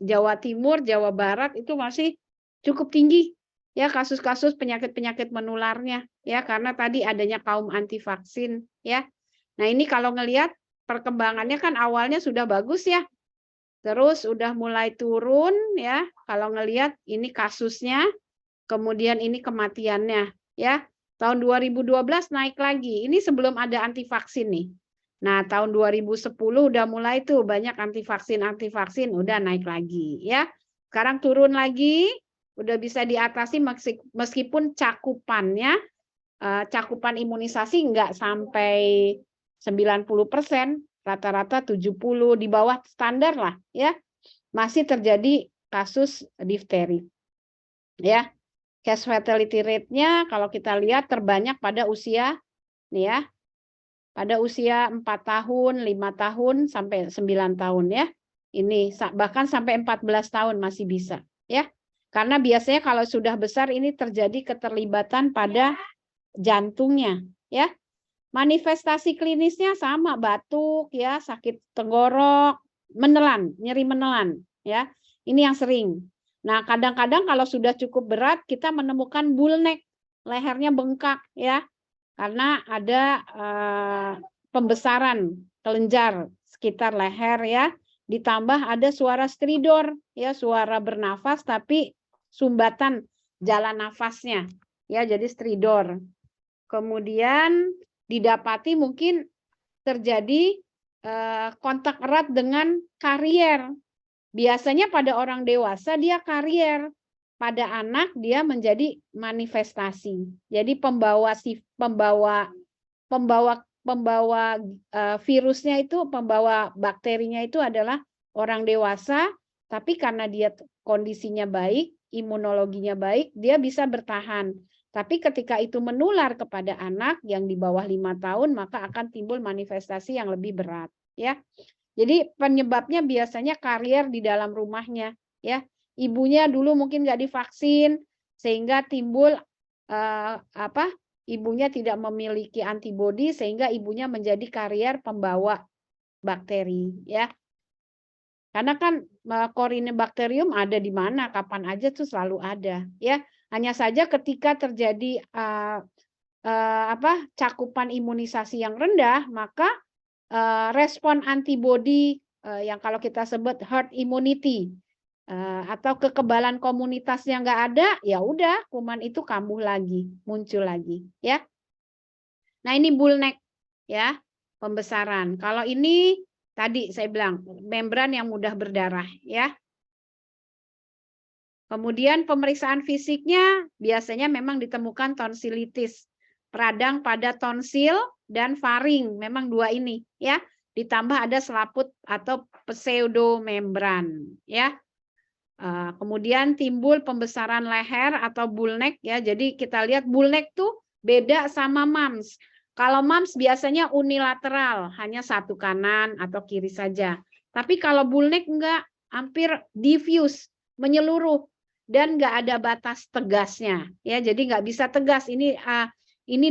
Jawa Barat itu masih cukup tinggi ya kasus-kasus penyakit-penyakit menularnya ya karena tadi adanya kaum anti vaksin ya. Nah, ini kalau ngelihat perkembangannya kan awalnya sudah bagus ya. Terus udah mulai turun ya kalau ngelihat ini kasusnya, kemudian ini kematiannya ya. Tahun 2012 naik lagi. Ini sebelum ada anti vaksin nih. Nah, tahun 2010 udah mulai tuh banyak anti vaksin udah naik lagi ya. Sekarang turun lagi, udah bisa diatasi meskipun cakupannya cakupan imunisasi enggak sampai 90%, rata-rata 70 di bawah standar lah ya. Masih terjadi kasus difteri. Ya. Case fatality rate-nya kalau kita lihat terbanyak pada usia nih ya. Pada usia 4 tahun, 5 tahun sampai 9 tahun ya. Ini bahkan sampai 14 tahun masih bisa ya. Karena biasanya kalau sudah besar ini terjadi keterlibatan pada jantungnya ya. Manifestasi klinisnya sama, batuk ya, sakit tenggorok, menelan, nyeri menelan ya. Ini yang sering. Nah, kadang-kadang kalau sudah cukup berat kita menemukan bullneck, lehernya bengkak ya. Karena ada pembesaran kelenjar sekitar leher ya. Ditambah ada suara stridor ya, suara bernafas tapi sumbatan jalan nafasnya ya, jadi stridor. Kemudian didapati mungkin terjadi kontak erat dengan karier. Biasanya pada orang dewasa dia karier, pada anak dia menjadi manifestasi. Jadi pembawa virusnya itu, pembawa bakterinya itu adalah orang dewasa, tapi karena dia kondisinya baik, imunologinya baik, dia bisa bertahan. Tapi ketika itu menular kepada anak yang di bawah 5 tahun, maka akan timbul manifestasi yang lebih berat ya. Jadi penyebabnya biasanya karier di dalam rumahnya ya. Ibunya dulu mungkin nggak divaksin sehingga timbul ibunya tidak memiliki antibodi sehingga ibunya menjadi karier pembawa bakteri ya. Karena kan Corynebacterium ada di mana, kapan aja tuh selalu ada ya. Hanya saja ketika terjadi cakupan imunisasi yang rendah, maka respon antibodi yang kalau kita sebut herd immunity atau kekebalan komunitasnya nggak ada, ya udah kuman itu kambuh lagi, muncul lagi ya. Nah, ini bullneck ya, pembesaran. Kalau ini tadi saya bilang membran yang mudah berdarah ya. Kemudian pemeriksaan fisiknya biasanya memang ditemukan tonsilitis, radang pada tonsil dan faring, memang dua ini ya. Ditambah ada selaput atau pseudomembran ya. Kemudian timbul pembesaran leher atau bullneck ya. Jadi kita lihat bullneck tuh beda sama mumps. Kalau mumps biasanya unilateral, hanya satu kanan atau kiri saja. Tapi kalau bullneck enggak, hampir diffuse, menyeluruh dan enggak ada batas tegasnya ya. Jadi enggak bisa tegas ini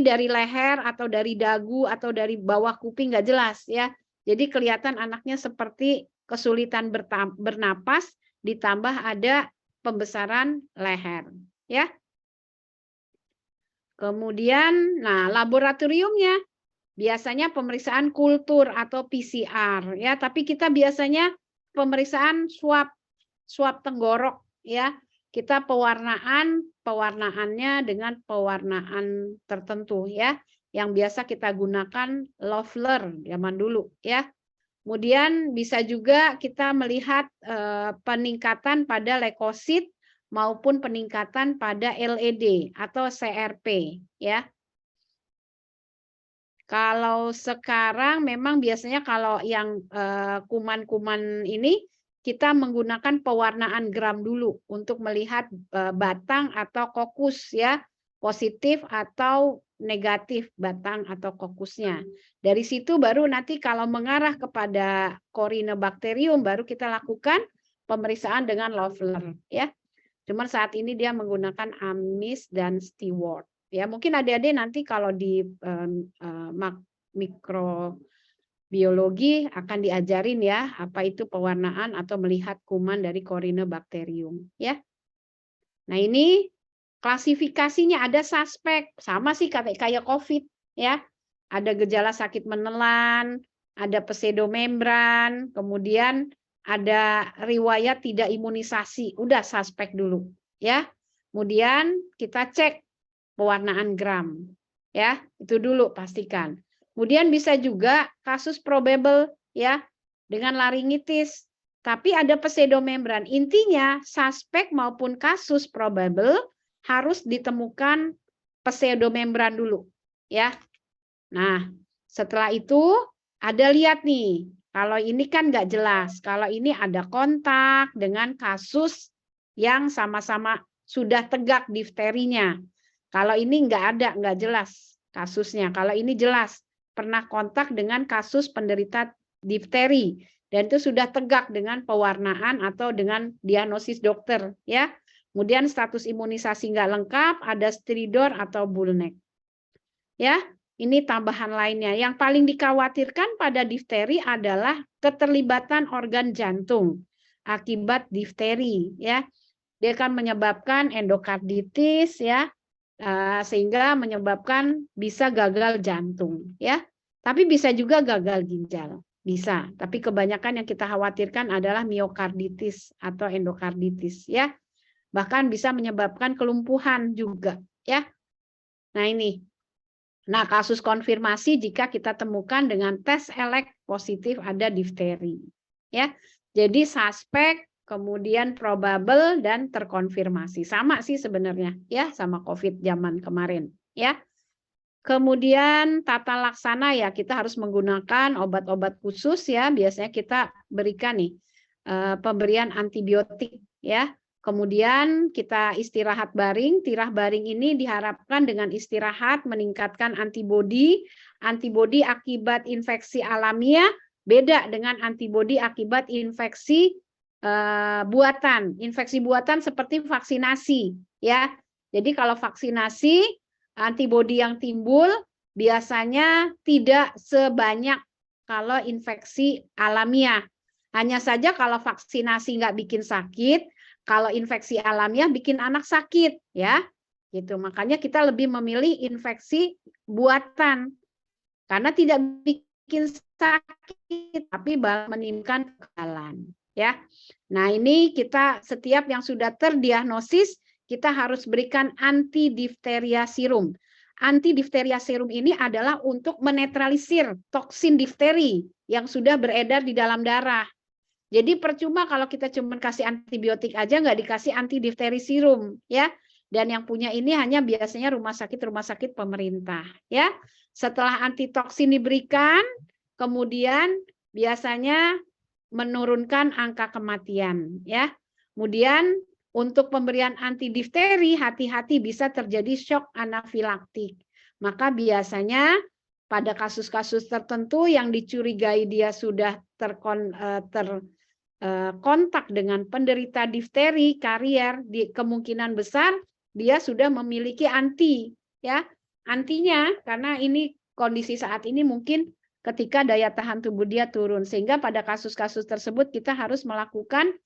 dari leher atau dari dagu atau dari bawah kuping enggak jelas ya. Jadi kelihatan anaknya seperti kesulitan bernapas ditambah ada pembesaran leher ya. Kemudian nah laboratoriumnya biasanya pemeriksaan kultur atau PCR ya, tapi kita biasanya pemeriksaan swab tenggorok ya. Kita pewarnaannya dengan pewarnaan tertentu ya, yang biasa kita gunakan Loeffler zaman dulu ya. Kemudian bisa juga kita melihat peningkatan pada leukosit maupun peningkatan pada LED atau CRP ya. Kalau sekarang memang biasanya kalau yang kuman-kuman ini kita menggunakan pewarnaan gram dulu untuk melihat batang atau kokus ya, positif atau negatif batang atau kokusnya. Dari situ baru nanti kalau mengarah kepada Corynebacterium baru kita lakukan pemeriksaan dengan Loeffler ya. Cuman saat ini dia menggunakan Amis dan Stewart. Ya, mungkin adik-adik nanti kalau di mikrobiologi akan diajarin ya apa itu pewarnaan atau melihat kuman dari Corynebacterium ya. Nah, ini klasifikasinya ada suspek, sama sih kayak COVID ya. Ada gejala sakit menelan, ada pseudomembran, kemudian ada riwayat tidak imunisasi, udah suspek dulu ya. Kemudian kita cek pewarnaan gram ya, itu dulu pastikan. Kemudian bisa juga kasus probable ya dengan laringitis, tapi ada pseudomembran. Intinya suspek maupun kasus probable harus ditemukan pseudomembran dulu ya. Nah, setelah itu ada lihat nih, kalau ini kan nggak jelas. Kalau ini ada kontak dengan kasus yang sama-sama sudah tegak difterinya. Kalau ini nggak jelas kasusnya. Kalau ini jelas, pernah kontak dengan kasus penderita difteri. Dan itu sudah tegak dengan pewarnaan atau dengan diagnosis dokter. Ya. Kemudian status imunisasi nggak lengkap, ada stridor atau bullneck. Ya. Ini tambahan lainnya. Yang paling dikhawatirkan pada difteri adalah keterlibatan organ jantung akibat difteri. Ya, dia akan menyebabkan endokarditis, ya, sehingga menyebabkan bisa gagal jantung. Ya, tapi bisa juga gagal ginjal. Bisa. Tapi kebanyakan yang kita khawatirkan adalah miokarditis atau endokarditis. Ya, bahkan bisa menyebabkan kelumpuhan juga. Ya, nah ini. Nah, kasus konfirmasi jika kita temukan dengan tes elek positif ada difteri. Ya. Jadi suspek, kemudian probable dan terkonfirmasi. Sama sih sebenarnya ya sama COVID zaman kemarin, ya. Kemudian tata laksana ya kita harus menggunakan obat-obat khusus ya. Biasanya kita berikan nih pemberian antibiotik ya. Kemudian kita istirahat baring. Tirah baring ini diharapkan dengan istirahat meningkatkan antibodi. Antibodi akibat infeksi alamiah beda dengan antibodi akibat infeksi buatan. Infeksi buatan seperti vaksinasi, ya. Jadi kalau vaksinasi, antibodi yang timbul biasanya tidak sebanyak kalau infeksi alamiah. Hanya saja kalau vaksinasi nggak bikin sakit, kalau infeksi alamiah bikin anak sakit, ya, gitu. Makanya kita lebih memilih infeksi buatan karena tidak bikin sakit, tapi menimbulkan kegagalan, ya. Nah ini kita setiap yang sudah terdiagnosis kita harus berikan anti difteria serum. Anti difteria serum ini adalah untuk menetralisir toksin difteri yang sudah beredar di dalam darah. Jadi percuma kalau kita cuma kasih antibiotik aja nggak dikasih anti difteri serum ya. Dan yang punya ini hanya biasanya rumah sakit pemerintah ya. Setelah antitoksin diberikan, kemudian biasanya menurunkan angka kematian ya. Kemudian untuk pemberian antidifteri, hati-hati bisa terjadi shock anafilaktik. Maka biasanya pada kasus-kasus tertentu yang dicurigai dia sudah terkontak dengan penderita difteri karier, kemungkinan besar dia sudah memiliki antinya, karena ini kondisi saat ini mungkin ketika daya tahan tubuh dia turun, sehingga pada kasus-kasus tersebut kita harus melakukan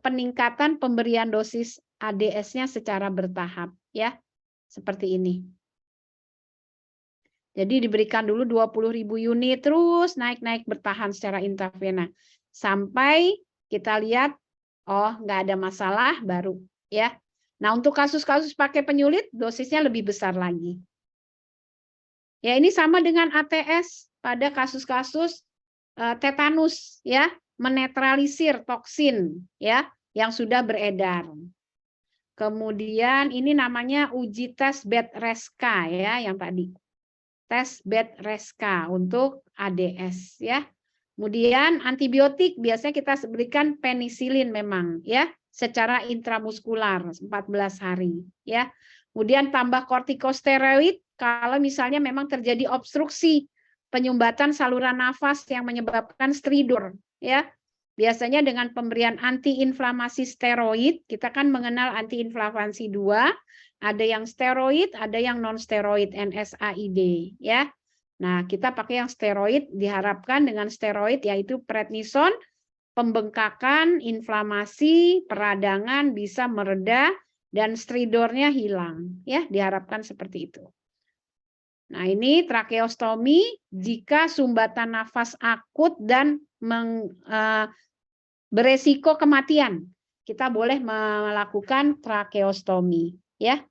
peningkatan pemberian dosis ADS-nya secara bertahap, ya, seperti ini. Jadi diberikan dulu 20.000 unit, terus naik-naik bertahan secara intravena. Sampai kita lihat, oh nggak ada masalah, baru. Ya. Nah untuk kasus-kasus pakai penyulit, dosisnya lebih besar lagi. Ya ini sama dengan ATS pada kasus-kasus tetanus, ya, menetralisir toksin, ya, yang sudah beredar. Kemudian ini namanya uji tes Bed-Reska, ya, yang tadi. Tes Bed-Reska untuk ADS, ya. Kemudian antibiotik biasanya kita berikan penisilin memang, ya, secara intramuskular 14 hari, ya. Kemudian tambah kortikosteroid kalau misalnya memang terjadi obstruksi penyumbatan saluran nafas yang menyebabkan stridor, ya. Biasanya dengan pemberian antiinflamasi steroid, kita kan mengenal antiinflamasi 2, ada yang steroid, ada yang non steroid, NSAID, ya. Nah, kita pakai yang steroid, diharapkan dengan steroid yaitu prednison, pembengkakan, inflamasi, peradangan bisa mereda dan stridornya hilang, ya, diharapkan seperti itu. Nah, ini trakeostomi jika sumbatan nafas akut dan beresiko kematian. Kita boleh melakukan trakeostomi, ya.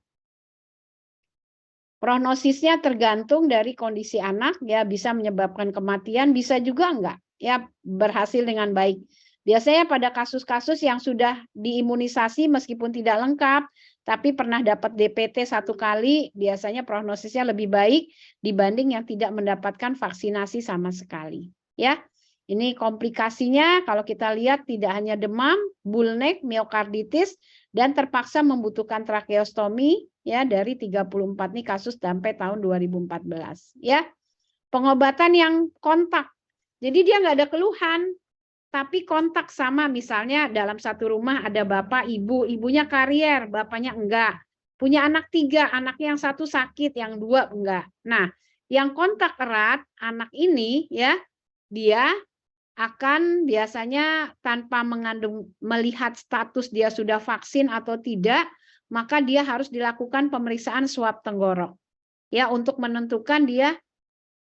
Prognosisnya tergantung dari kondisi anak, ya, bisa menyebabkan kematian, bisa juga enggak, ya, berhasil dengan baik. Biasanya pada kasus-kasus yang sudah diimunisasi meskipun tidak lengkap, tapi pernah dapat DPT 1 kali, biasanya prognosisnya lebih baik dibanding yang tidak mendapatkan vaksinasi sama sekali. Ya, ini komplikasinya kalau kita lihat tidak hanya demam, bullneck, miokarditis, dan terpaksa membutuhkan trakeostomi, ya, dari 34 nih kasus sampai tahun 2014. Ya, pengobatan yang kontak. Jadi dia nggak ada keluhan, tapi kontak sama, misalnya dalam satu rumah ada bapak, ibu, ibunya karier, bapaknya enggak. Punya anak 3, anaknya yang 1 sakit, yang 2 enggak. Nah, yang kontak erat, anak ini, ya, dia akan biasanya tanpa melihat status dia sudah vaksin atau tidak, maka dia harus dilakukan pemeriksaan swab tenggorok. Ya, untuk menentukan dia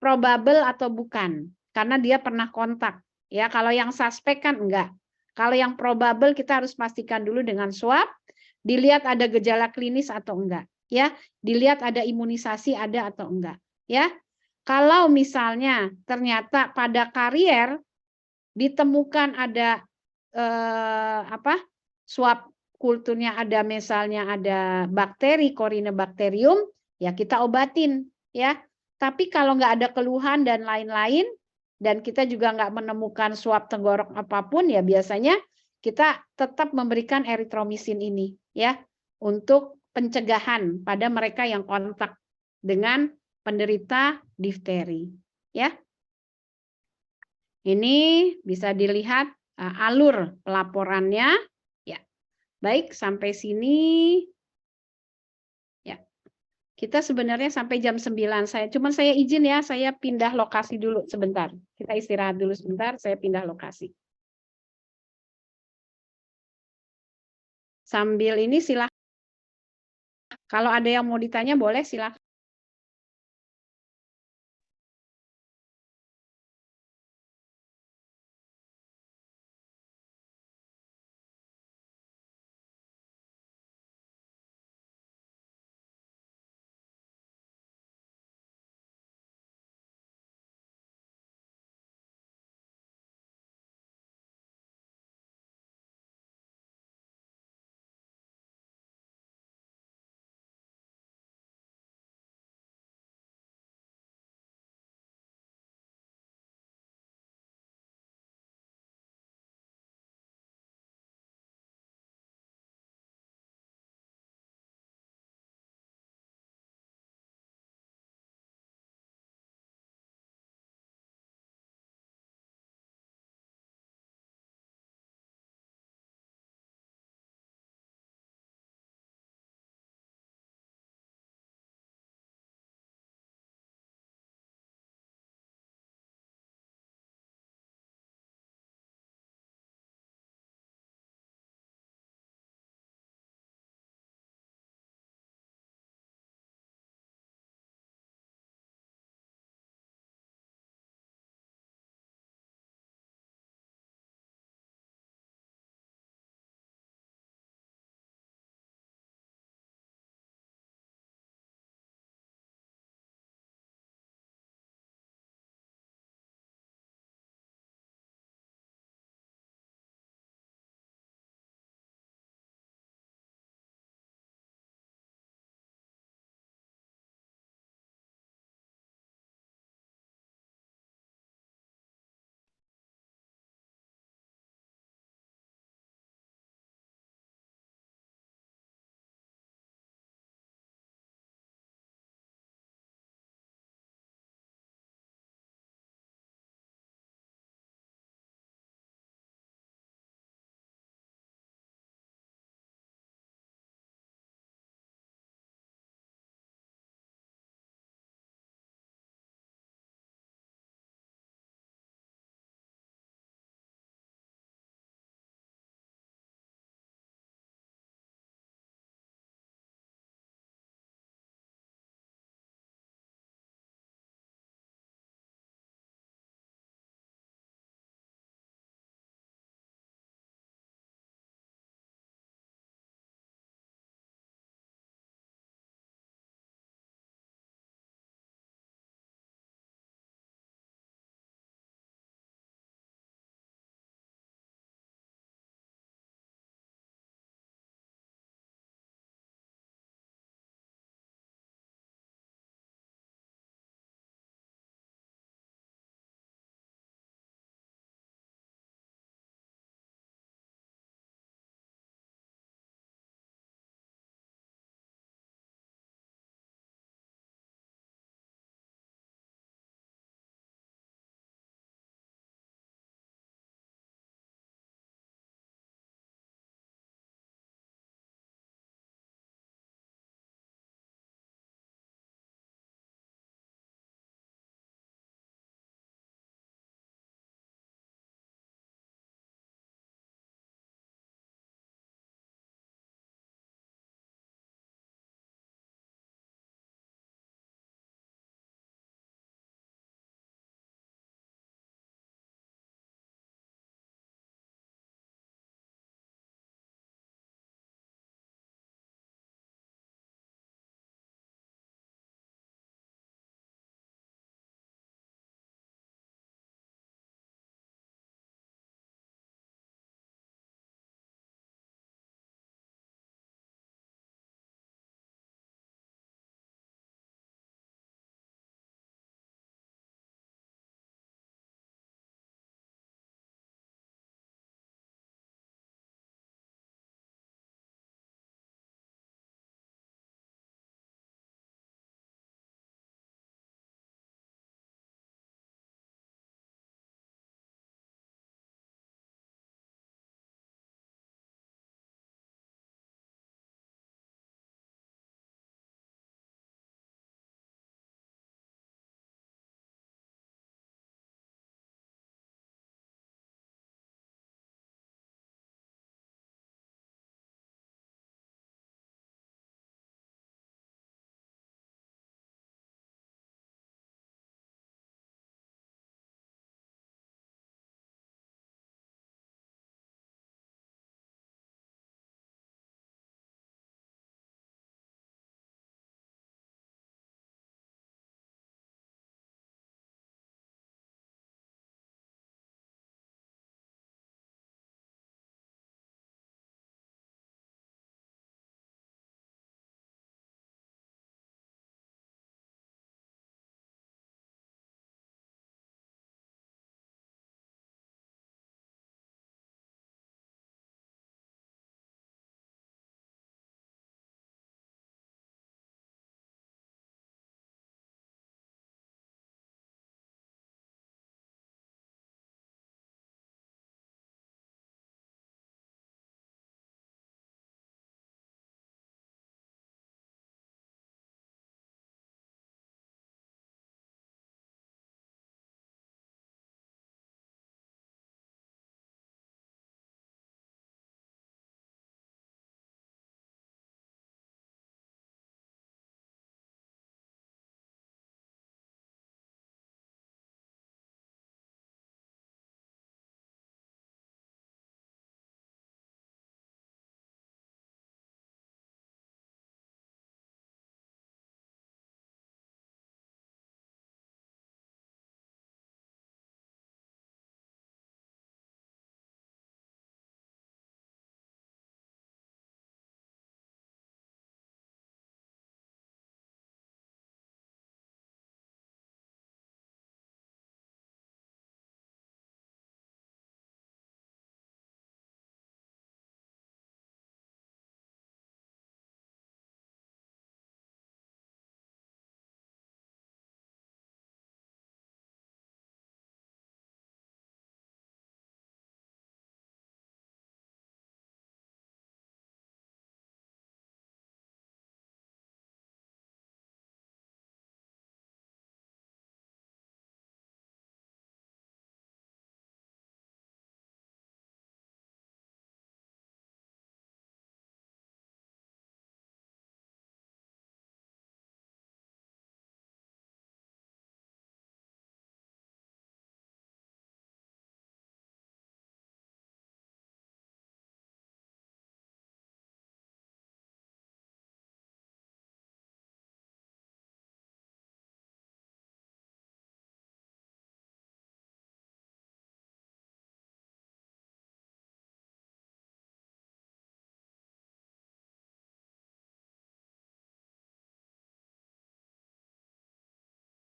probable atau bukan, karena dia pernah kontak. Ya, kalau yang suspek kan enggak. Kalau yang probable kita harus pastikan dulu dengan swab, dilihat ada gejala klinis atau enggak, ya. Dilihat ada imunisasi ada atau enggak, ya. Kalau misalnya ternyata pada karier ditemukan ada swab kulturnya ada misalnya ada bakteri Corynebacterium, ya kita obatin, ya. Tapi kalau nggak ada keluhan dan lain-lain, dan kita juga nggak menemukan swab tenggorok apapun, ya biasanya kita tetap memberikan eritromisin ini, ya, untuk pencegahan pada mereka yang kontak dengan penderita difteri, ya. Ini bisa dilihat alur pelaporannya, ya. Baik, sampai sini. Kita sebenarnya sampai jam 9. Saya izin ya, saya pindah lokasi dulu sebentar. Kita istirahat dulu sebentar, saya pindah lokasi. Sambil ini silakan. Kalau ada yang mau ditanya boleh silakan.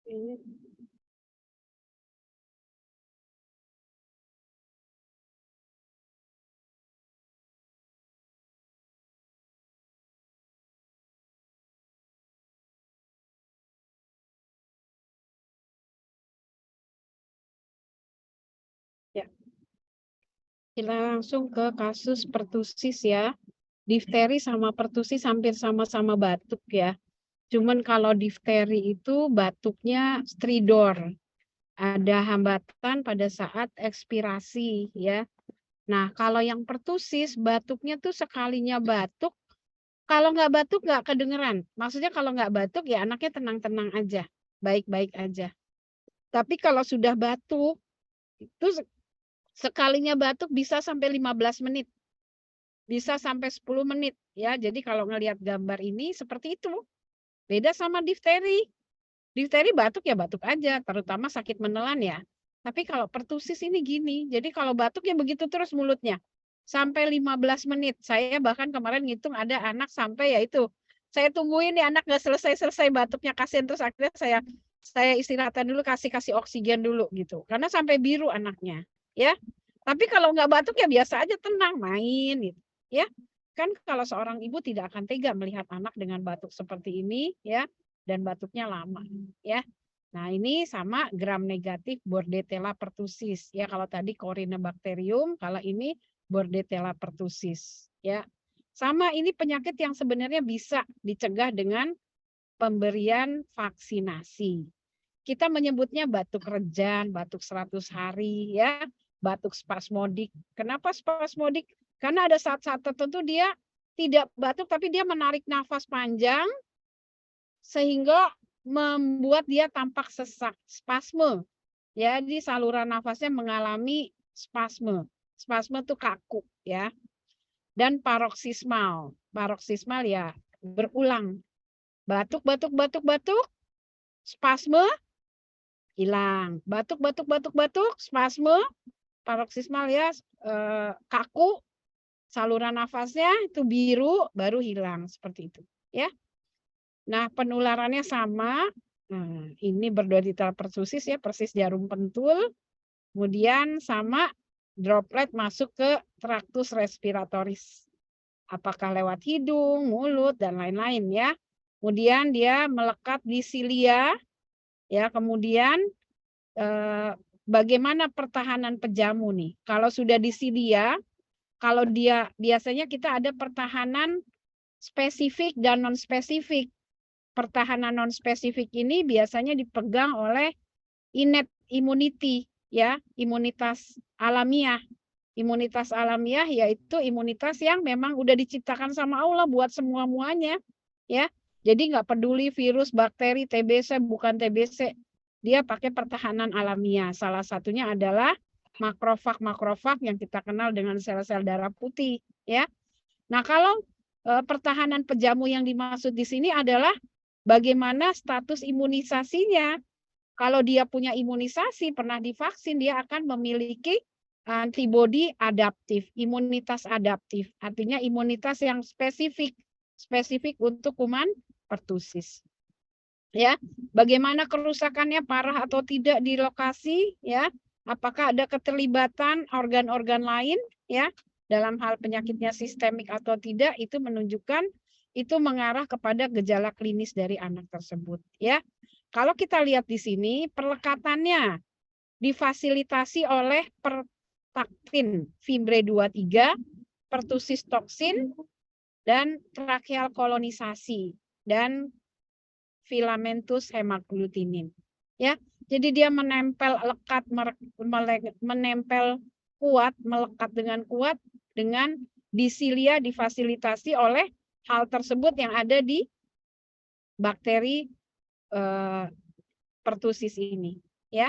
Ini. Ya, kita langsung ke kasus pertusis ya. Difteri sama pertusis hampir sama-sama batuk ya. Cuman kalau difteri itu batuknya stridor. Ada hambatan pada saat ekspirasi ya. Nah, kalau yang pertusis batuknya tuh sekalinya batuk, kalau nggak batuk nggak kedengeran. Maksudnya kalau nggak batuk ya anaknya tenang-tenang aja, baik-baik aja. Tapi kalau sudah batuk, itu sekalinya batuk bisa sampai 15 menit, bisa sampai 10 menit ya. Jadi kalau ngelihat gambar ini seperti itu. Beda sama difteri. Difteri batuk ya batuk aja, terutama sakit menelan ya. Tapi kalau pertusis ini gini, jadi kalau batuk ya begitu terus mulutnya. Sampai 15 menit. Saya bahkan kemarin ngitung ada anak sampai ya itu. Saya tungguin nih anak nggak selesai-selesai batuknya, kasihan, terus akhirnya saya istirahatkan dulu, kasih oksigen dulu gitu. Karena sampai biru anaknya, ya. Tapi kalau nggak batuk ya biasa aja, tenang main gitu, ya. Kan kalau seorang ibu tidak akan tega melihat anak dengan batuk seperti ini, ya, dan batuknya lama, ya. Nah, ini sama gram negatif Bordetella pertussis, ya. Kalau tadi Corynebacterium, kalau ini Bordetella pertussis, ya. Sama, ini penyakit yang sebenarnya bisa dicegah dengan pemberian vaksinasi. Kita menyebutnya batuk rejan, batuk 100 hari, ya, batuk spasmodik. Kenapa spasmodik? Karena ada saat-saat tertentu dia tidak batuk, tapi dia menarik nafas panjang, sehingga membuat dia tampak sesak, spasme. Jadi saluran nafasnya mengalami spasme. Spasme itu kaku, ya. Dan paroksismal. Paroksismal ya berulang. Batuk, batuk, batuk, batuk, spasme, hilang. Batuk, batuk, batuk, batuk, spasme, paroksismal ya, kaku, saluran nafasnya itu biru, baru hilang seperti itu, ya. Nah, penularannya sama. Nah, ini Bordetella pertussis ya, persis jarum pentul. Kemudian sama droplet masuk ke traktus respiratoris. Apakah lewat hidung, mulut, dan lain-lain ya. Kemudian dia melekat di silia, ya. Kemudian bagaimana pertahanan pejamu nih? Kalau sudah di silia, kalau dia biasanya kita ada pertahanan spesifik dan non spesifik. Pertahanan non spesifik ini biasanya dipegang oleh innate immunity, ya, imunitas alamiah. Imunitas alamiah yaitu imunitas yang memang udah diciptakan sama Allah buat semua-muanya, ya. Jadi nggak peduli virus, bakteri, TBC, bukan TBC, dia pakai pertahanan alamiah. Salah satunya adalah makrofag yang kita kenal dengan sel-sel darah putih, ya. Nah, kalau pertahanan pejamu yang dimaksud di sini adalah bagaimana status imunisasinya. Kalau dia punya imunisasi, pernah divaksin, dia akan memiliki antibodi adaptif, imunitas adaptif. Artinya imunitas yang spesifik untuk kuman pertusis. Ya, bagaimana kerusakannya, parah atau tidak di lokasi, ya? Apakah ada keterlibatan organ-organ lain, ya? Dalam hal penyakitnya sistemik atau tidak, itu menunjukkan, itu mengarah kepada gejala klinis dari anak tersebut, ya. Kalau kita lihat di sini, perlekatannya difasilitasi oleh pertaktin fimbre 23, pertusis toksin, dan tracheal kolonisasi, dan filamentus hemaglutinin. Ya, jadi dia menempel lekat, menempel kuat, melekat dengan kuat dengan disilia difasilitasi oleh hal tersebut yang ada di bakteri pertusis ini, ya.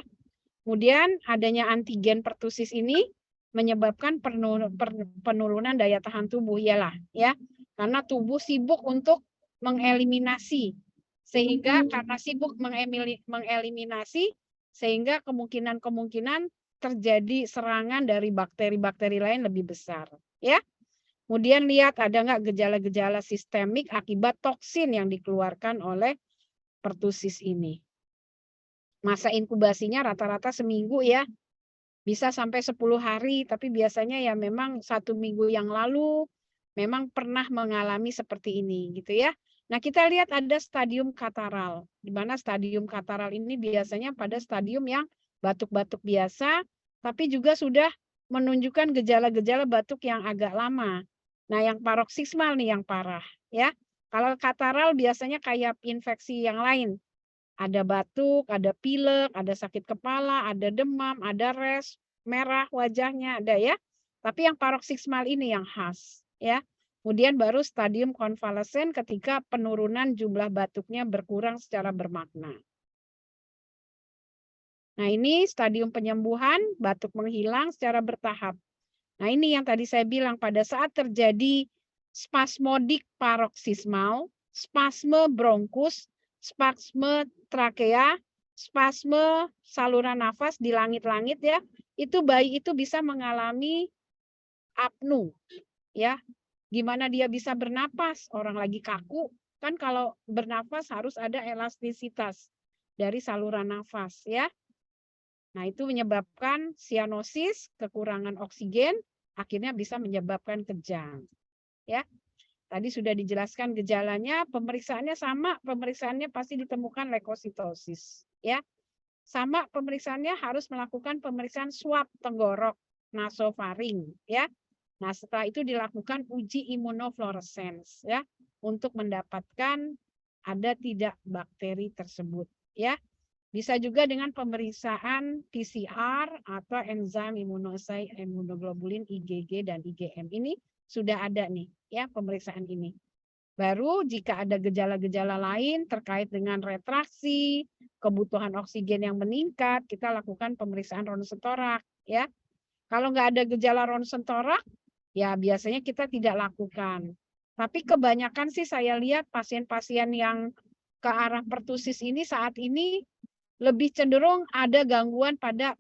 Kemudian adanya antigen pertusis ini menyebabkan penurunan daya tahan tubuh, iyalah, ya. Karena tubuh sibuk untuk mengeliminasi, sehingga karena sibuk mengeliminasi, sehingga kemungkinan terjadi serangan dari bakteri-bakteri lain lebih besar, ya. Kemudian lihat ada nggak gejala-gejala sistemik akibat toksin yang dikeluarkan oleh pertusis ini. Masa inkubasinya rata-rata seminggu ya. Bisa sampai 10 hari, tapi biasanya ya memang 1 minggu yang lalu memang pernah mengalami seperti ini gitu ya. Nah, kita lihat ada stadium kataral. Di mana stadium kataral ini biasanya pada stadium yang batuk-batuk biasa, tapi juga sudah menunjukkan gejala-gejala batuk yang agak lama. Nah, yang paroksimal nih yang parah ya. Kalau kataral biasanya kayak infeksi yang lain. Ada batuk, ada pilek, ada sakit kepala, ada demam, ada res, merah wajahnya, ada ya. Tapi yang paroksimal ini yang khas ya. Kemudian baru stadium konvalesen ketika penurunan jumlah batuknya berkurang secara bermakna. Nah, ini stadium penyembuhan, batuk menghilang secara bertahap. Nah, ini yang tadi saya bilang pada saat terjadi spasmodik paroksismal, spasme bronkus, spasme trakea, spasme saluran nafas di langit-langit ya, itu bayi itu bisa mengalami apnu ya. Gimana dia bisa bernapas? Orang lagi kaku, kan kalau bernapas harus ada elastisitas dari saluran nafas ya. Nah, itu menyebabkan sianosis, kekurangan oksigen, akhirnya bisa menyebabkan kejang. Ya. Tadi sudah dijelaskan gejalanya, pemeriksaannya sama, pemeriksaannya pasti ditemukan leukositosis, ya. Sama pemeriksaannya harus melakukan pemeriksaan swab tenggorok, nasofaring, ya. Nah, setelah itu dilakukan uji imunofluorescence, ya, untuk mendapatkan ada tidak bakteri tersebut, ya. Bisa juga dengan pemeriksaan PCR atau enzim imunoassay imunoglobulin IgG dan IgM. Ini sudah ada nih ya pemeriksaan ini. Baru jika ada gejala-gejala lain terkait dengan retraksi, kebutuhan oksigen yang meningkat, kita lakukan pemeriksaan ronsen torak ya. Kalau nggak ada gejala ronsen torak, ya biasanya kita tidak lakukan. Tapi kebanyakan sih saya lihat pasien-pasien yang ke arah pertusis ini saat ini lebih cenderung ada gangguan pada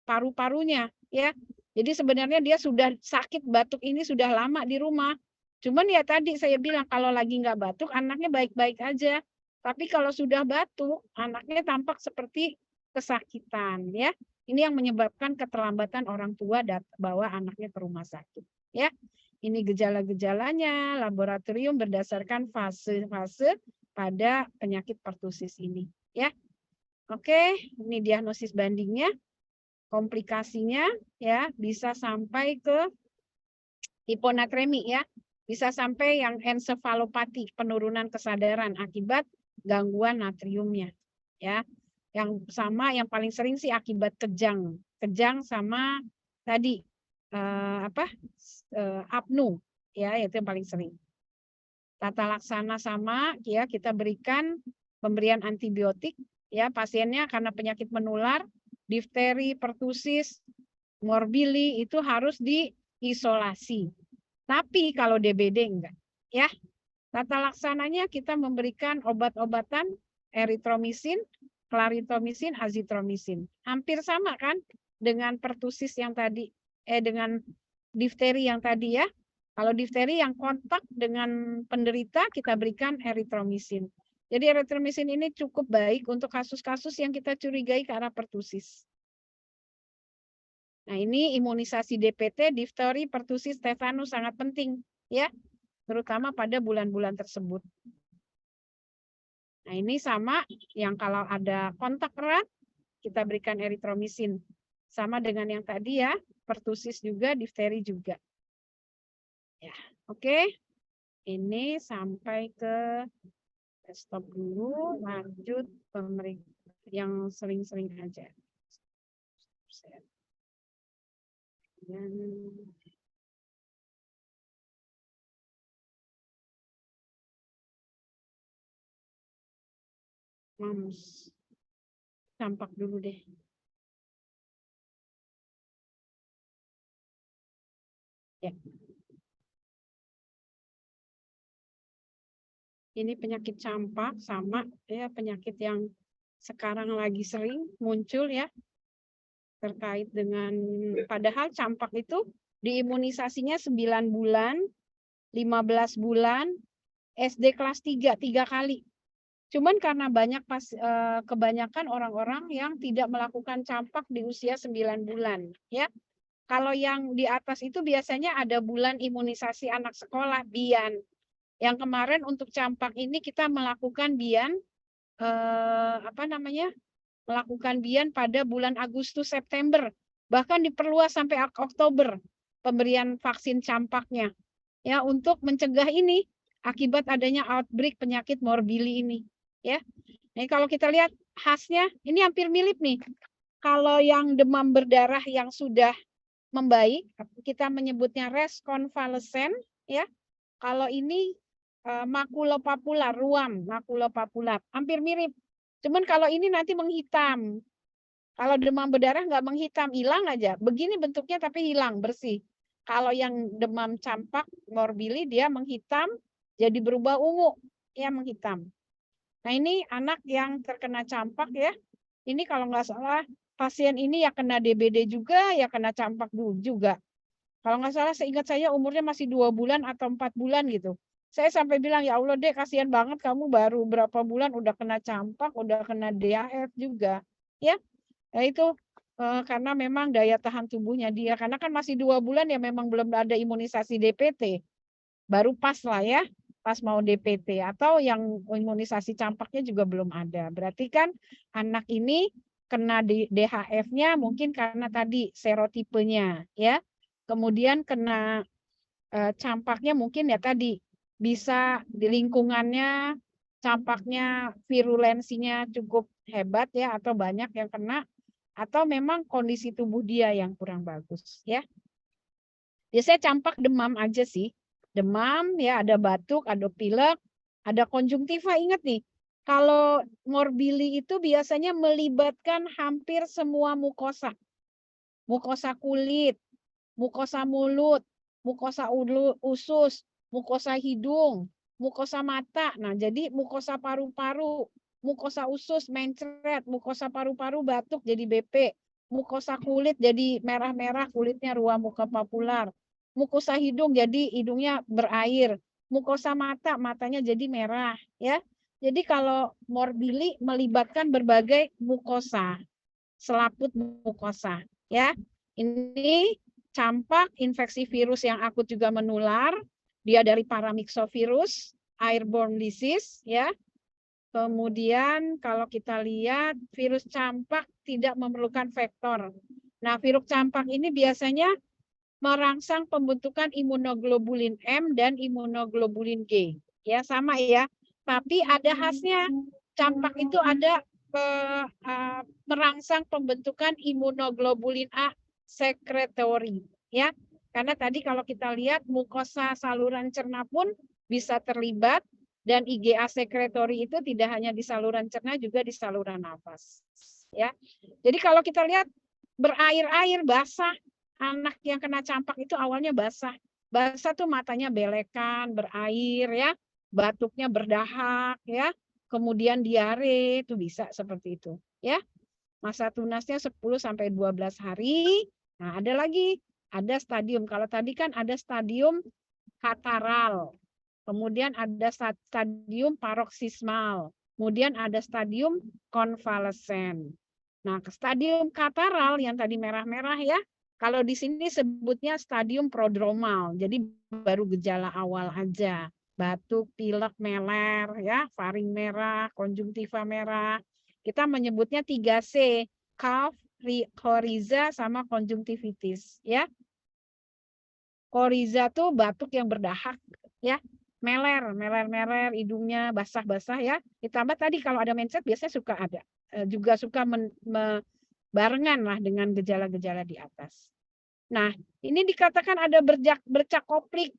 paru-parunya ya. Jadi sebenarnya dia sudah sakit batuk ini sudah lama di rumah. Cuman ya tadi saya bilang kalau lagi nggak batuk anaknya baik-baik aja. Tapi kalau sudah batuk anaknya tampak seperti kesakitan ya. Ini yang menyebabkan keterlambatan orang tua bawa anaknya ke rumah sakit ya. Ini gejala-gejalanya laboratorium berdasarkan fase-fase pada penyakit pertusis ini ya. Oke, ini diagnosis bandingnya. Komplikasinya ya bisa sampai ke hiponatremi ya. Bisa sampai yang ensefalopati, penurunan kesadaran akibat gangguan natriumnya ya. Yang sama yang paling sering sih akibat kejang. Kejang sama tadi apnu ya, itu yang paling sering. Tata laksana sama ya, kita berikan pemberian antibiotik ya, pasiennya karena penyakit menular, difteri, pertusis, morbili itu harus diisolasi. Tapi kalau DBD enggak ya. Tata laksananya kita memberikan obat-obatan eritromisin, klaritromisin, azitromisin. Hampir sama kan dengan pertusis yang tadi dengan difteri yang tadi ya. Kalau difteri yang kontak dengan penderita kita berikan eritromisin. Jadi eritromisin ini cukup baik untuk kasus-kasus yang kita curigai ke arah pertusis. Nah, ini imunisasi DPT, difteri, pertusis, tetanus sangat penting ya, terutama pada bulan-bulan tersebut. Nah, ini sama yang kalau ada kontak erat kita berikan eritromisin. Sama dengan yang tadi ya, pertusis juga, difteri juga. Ya, oke. Ini sampai ke stop dulu, lanjut pemeriksaan yang sering-sering aja. Dan mams, tampak dulu deh. Ya. Ini penyakit campak sama ya, penyakit yang sekarang lagi sering muncul ya, terkait dengan padahal campak itu diimunisasinya 9 bulan, 15 bulan, SD kelas 3 kali. Cuman karena kebanyakan orang-orang yang tidak melakukan campak di usia 9 bulan, ya. Kalau yang di atas itu biasanya ada bulan imunisasi anak sekolah, BIAN. Yang kemarin untuk campak ini kita melakukan BIAN melakukan BIAN pada bulan Agustus September, bahkan diperluas sampai Oktober pemberian vaksin campaknya, ya, untuk mencegah ini akibat adanya outbreak penyakit morbili ini, ya. Nah, kalau kita lihat khasnya ini hampir mirip nih. Kalau yang demam berdarah yang sudah membaik, kita menyebutnya reskonvalesen, ya. Kalau ini makulopapular, ruam makulopapular, hampir mirip. Cuman kalau ini nanti menghitam. Kalau demam berdarah nggak menghitam, hilang aja. Begini bentuknya tapi hilang, bersih. Kalau yang demam campak, morbili, dia menghitam, jadi berubah ungu, ya menghitam. Nah ini anak yang terkena campak ya. Ini kalau nggak salah pasien ini ya kena DBD juga, ya kena campak juga. Kalau nggak salah seingat saya umurnya masih 2 bulan atau 4 bulan gitu. Saya sampai bilang, ya Allah deh, kasihan banget kamu baru berapa bulan udah kena campak, udah kena DAF juga. Ya, nah itu karena memang daya tahan tubuhnya dia, karena kan masih 2 bulan ya memang belum ada imunisasi DPT. Baru pas lah ya, pas mau DPT. Atau yang imunisasi campaknya juga belum ada. Berarti kan anak ini kena DHF-nya mungkin karena tadi serotipenya ya. Kemudian kena campaknya mungkin ya tadi bisa di lingkungannya campaknya virulensinya cukup hebat ya, atau banyak yang kena, atau memang kondisi tubuh dia yang kurang bagus ya. Biasanya campak demam aja sih. Demam ya, ada batuk, ada pilek, ada konjungtiva. Ingat nih, kalau morbili itu biasanya melibatkan hampir semua mukosa. Mukosa kulit, mukosa mulut, mukosa usus, mukosa hidung, mukosa mata. Nah, jadi mukosa paru-paru, mukosa usus mencret, mukosa paru-paru batuk jadi BP, mukosa kulit jadi merah-merah kulitnya ruam muka papular, mukosa hidung jadi hidungnya berair, mukosa mata matanya jadi merah, ya. Jadi kalau morbili melibatkan berbagai mukosa, selaput mukosa, ya. Ini campak, infeksi virus yang akut juga menular. Dia dari paramyxovirus, airborne disease, ya. Kemudian kalau kita lihat virus campak tidak memerlukan vektor. Nah, virus campak ini biasanya merangsang pembentukan imunoglobulin M dan imunoglobulin G. Ya, sama ya. Tapi ada khasnya. Campak itu ada merangsang pembentukan imunoglobulin A sekretory, ya. Karena tadi kalau kita lihat mukosa saluran cerna pun bisa terlibat, dan IgA sekretory itu tidak hanya di saluran cerna juga di saluran nafas, ya. Jadi kalau kita lihat berair-air, basah, anak yang kena campak itu awalnya basah. Basah tuh matanya belekan, berair ya, batuknya berdahak ya. Kemudian diare itu bisa seperti itu, ya. Masa tunasnya 10 sampai 12 hari. Nah, ada stadium. Kalau tadi kan ada stadium kataral. Kemudian ada stadium paroksismal. Kemudian ada stadium konvalesen. Nah, ke stadium kataral yang tadi merah-merah ya. Kalau di sini sebutnya stadium prodromal. Jadi baru gejala awal aja. Batuk, pilek, meler, ya, faring merah, konjungtiva merah. Kita menyebutnya 3C, cough, koriza, sama konjungtivitis, ya. Koriza tuh batuk yang berdahak, ya. Meler, hidungnya basah-basah ya. Ditambah tadi kalau ada mencret biasanya suka ada. Juga suka barengan lah dengan gejala-gejala di atas. Nah, ini dikatakan ada bercak koplik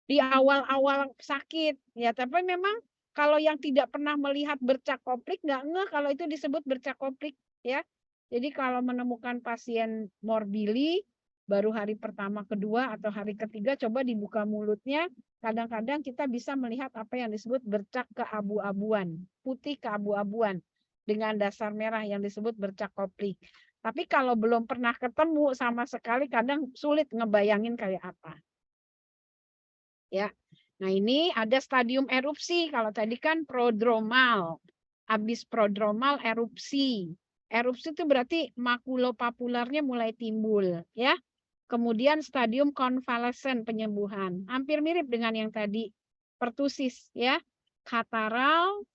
di awal-awal sakit, ya. Tapi memang kalau yang tidak pernah melihat bercak koplik nggak ngeh kalau itu disebut bercak koplik, ya. Jadi kalau menemukan pasien morbili baru hari pertama, kedua, atau hari ketiga, coba dibuka mulutnya. Kadang-kadang kita bisa melihat apa yang disebut bercak keabu-abuan, putih keabu-abuan dengan dasar merah yang disebut bercak koplik. Tapi kalau belum pernah ketemu sama sekali, kadang sulit ngebayangin kayak apa. Ya, nah ini ada stadium erupsi. Kalau tadi kan prodromal. habis prodromal erupsi. Erupsi itu berarti makulopapularnya mulai timbul, ya. Kemudian stadium konvalesen penyembuhan, hampir mirip dengan yang tadi pertusis, ya. Kataral,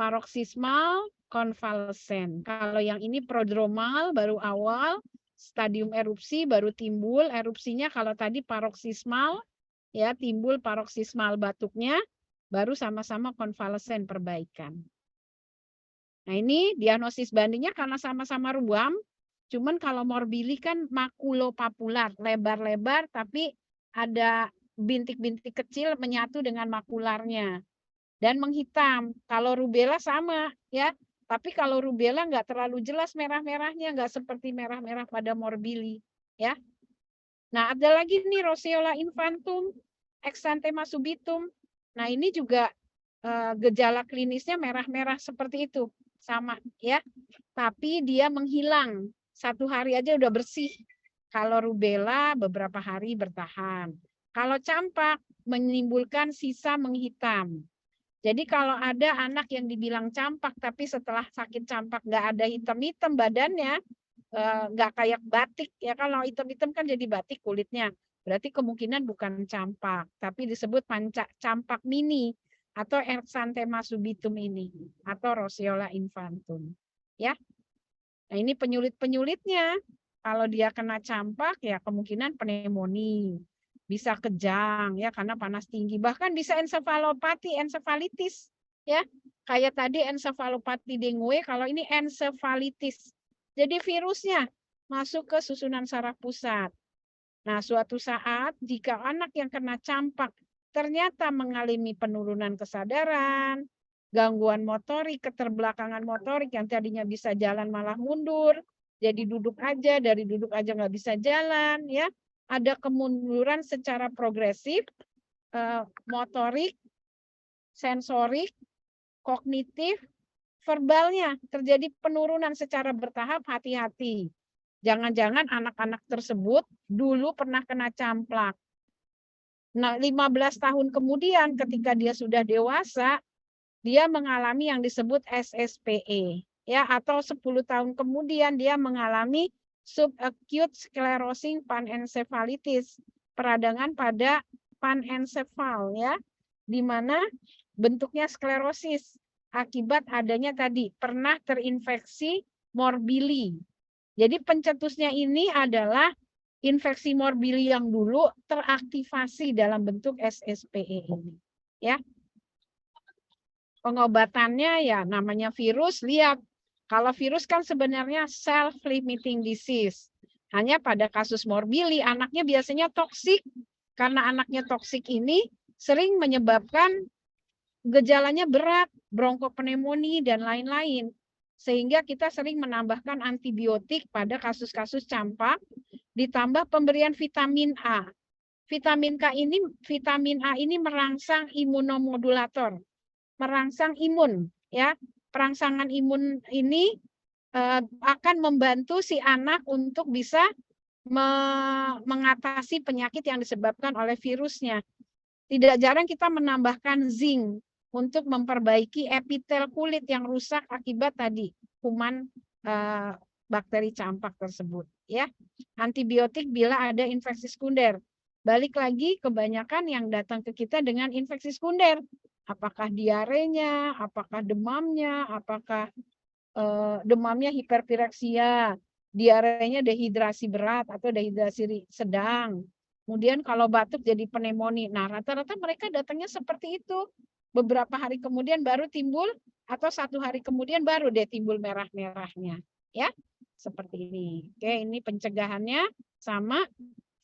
paroksismal, konvalesen. Kalau yang ini prodromal baru awal, stadium erupsi baru timbul, erupsinya kalau tadi paroksismal, ya timbul paroksismal batuknya, baru sama-sama konvalesen perbaikan. Nah ini diagnosis bandingnya karena sama-sama ruam, cuman kalau morbili kan makulopapular, lebar-lebar tapi ada bintik-bintik kecil menyatu dengan makularnya dan menghitam. Kalau rubella sama ya, tapi kalau rubella nggak terlalu jelas merah-merahnya, nggak seperti merah-merah pada morbili ya. Nah ada lagi nih roseola infantum, exanthema subitum. Nah ini juga gejala klinisnya merah-merah seperti itu. Sama ya, tapi dia menghilang 1 hari aja udah bersih. Kalau rubella beberapa hari bertahan. Kalau campak menimbulkan sisa menghitam. Jadi kalau ada anak yang dibilang campak tapi setelah sakit campak nggak ada hitam-hitam badannya, nggak kayak batik ya, kalau hitam-hitam kan jadi batik kulitnya. Berarti kemungkinan bukan campak, tapi disebut campak mini atau exanthema subitum ini atau roseola infantum ya. Nah ini penyulit-penyulitnya, kalau dia kena campak ya kemungkinan pneumonia, bisa kejang ya karena panas tinggi, bahkan bisa ensefalopati, ensefalitis ya, kayak tadi ensefalopati dengue, kalau ini ensefalitis. Jadi virusnya masuk ke susunan saraf pusat. Nah suatu saat jika anak yang kena campak ternyata mengalami penurunan kesadaran, gangguan motorik, keterbelakangan motorik, yang tadinya bisa jalan malah mundur, jadi duduk aja, dari duduk aja nggak bisa jalan, ya. Ada kemunduran secara progresif, motorik, sensorik, kognitif, verbalnya terjadi penurunan secara bertahap, hati-hati. Jangan-jangan anak-anak tersebut dulu pernah kena campak. Nah, 15 tahun kemudian ketika dia sudah dewasa, dia mengalami yang disebut SSPE ya, atau 10 tahun kemudian dia mengalami subacute sclerosing panencephalitis, peradangan pada panencefal ya, di mana bentuknya sklerosis akibat adanya tadi pernah terinfeksi morbili. Jadi pencetusnya ini adalah infeksi morbili yang dulu teraktivasi dalam bentuk SSPE ini ya. Pengobatannya ya namanya virus, lihat kalau virus kan sebenarnya self-limiting disease. Hanya pada kasus morbili anaknya biasanya toksik, karena anaknya toksik ini sering menyebabkan gejalanya berat, bronkopneumonia dan lain-lain. Sehingga kita sering menambahkan antibiotik pada kasus-kasus campak, ditambah pemberian vitamin A. Vitamin A ini merangsang imunomodulator, merangsang imun ya. Perangsangan imun ini akan membantu si anak untuk bisa mengatasi penyakit yang disebabkan oleh virusnya. Tidak jarang kita menambahkan zinc untuk memperbaiki epitel kulit yang rusak akibat tadi kuman bakteri campak tersebut ya. Antibiotik bila ada infeksi sekunder. Balik lagi, kebanyakan yang datang ke kita dengan infeksi sekunder, apakah diarenya, apakah demamnya, apakah demamnya hiperpireksia, diarenya dehidrasi berat atau dehidrasi sedang. Kemudian kalau batuk jadi pneumonia. Nah, rata-rata mereka datangnya seperti itu. Beberapa hari kemudian baru timbul, atau 1 hari kemudian baru deh timbul merah-merahnya. Ya, seperti ini. Oke, ini pencegahannya sama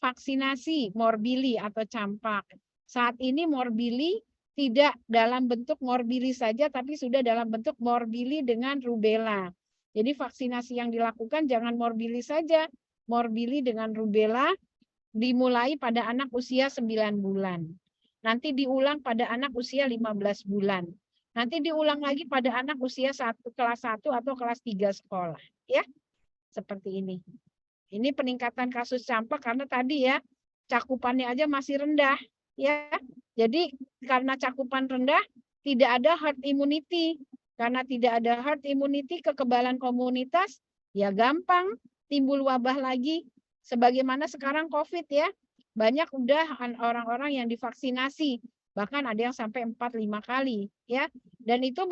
vaksinasi morbili atau campak. Saat ini morbili tidak dalam bentuk morbili saja, tapi sudah dalam bentuk morbili dengan rubella. Jadi vaksinasi yang dilakukan jangan morbili saja, morbili dengan rubella dimulai pada anak usia 9 bulan. Nanti diulang pada anak usia 15 bulan. Nanti diulang lagi pada anak usia kelas 1 atau kelas 3 sekolah. Ya, seperti ini. Ini peningkatan kasus campak karena tadi ya, cakupannya aja masih rendah. Ya, jadi karena cakupan rendah, tidak ada herd immunity. Karena tidak ada herd immunity, kekebalan komunitas, ya gampang timbul wabah lagi. Sebagaimana sekarang COVID ya, banyak udah orang-orang yang divaksinasi, bahkan ada yang sampai 4-5 kali ya. Dan itu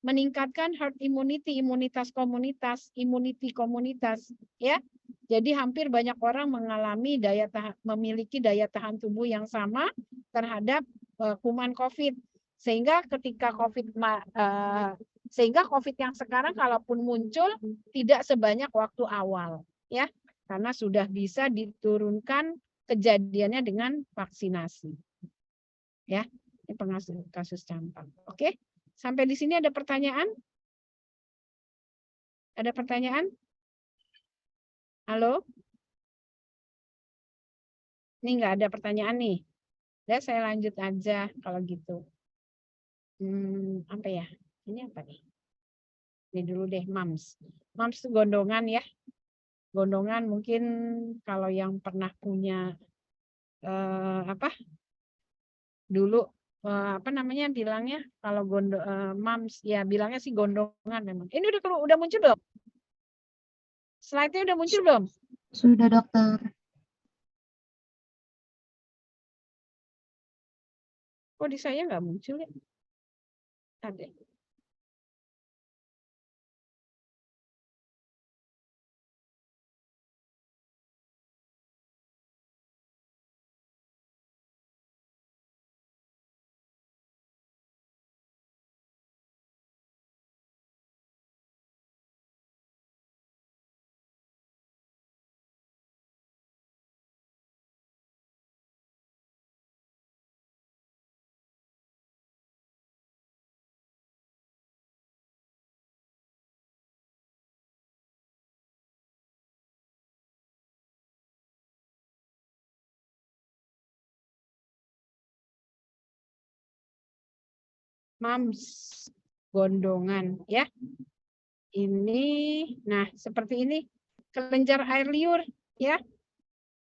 meningkatkan herd immunity, imunitas komunitas, immunity komunitas ya. Jadi hampir banyak orang mengalami memiliki daya tahan tubuh yang sama terhadap kuman COVID. Sehingga ketika COVID yang sekarang kalaupun muncul tidak sebanyak waktu awal ya, karena sudah bisa diturunkan kejadiannya dengan vaksinasi. Ya, ini kasus campak. Oke, sampai di sini ada pertanyaan? Ada pertanyaan? Halo? Ini nggak ada pertanyaan nih. Ya, saya lanjut aja kalau gitu. Apa ya? Ini apa nih? Ini dulu deh, MAMS. MAMS itu gondongan ya. Gondongan mungkin kalau yang pernah punya dulu apa namanya bilangnya kalau MAMS ya bilangnya sih gondongan memang. Ini udah muncul belum? Slide-nya udah muncul belum? Sudah, dokter. Kok di saya nggak muncul ya? Ada. MAMS gondongan ya. Ini nah seperti ini kelenjar air liur ya.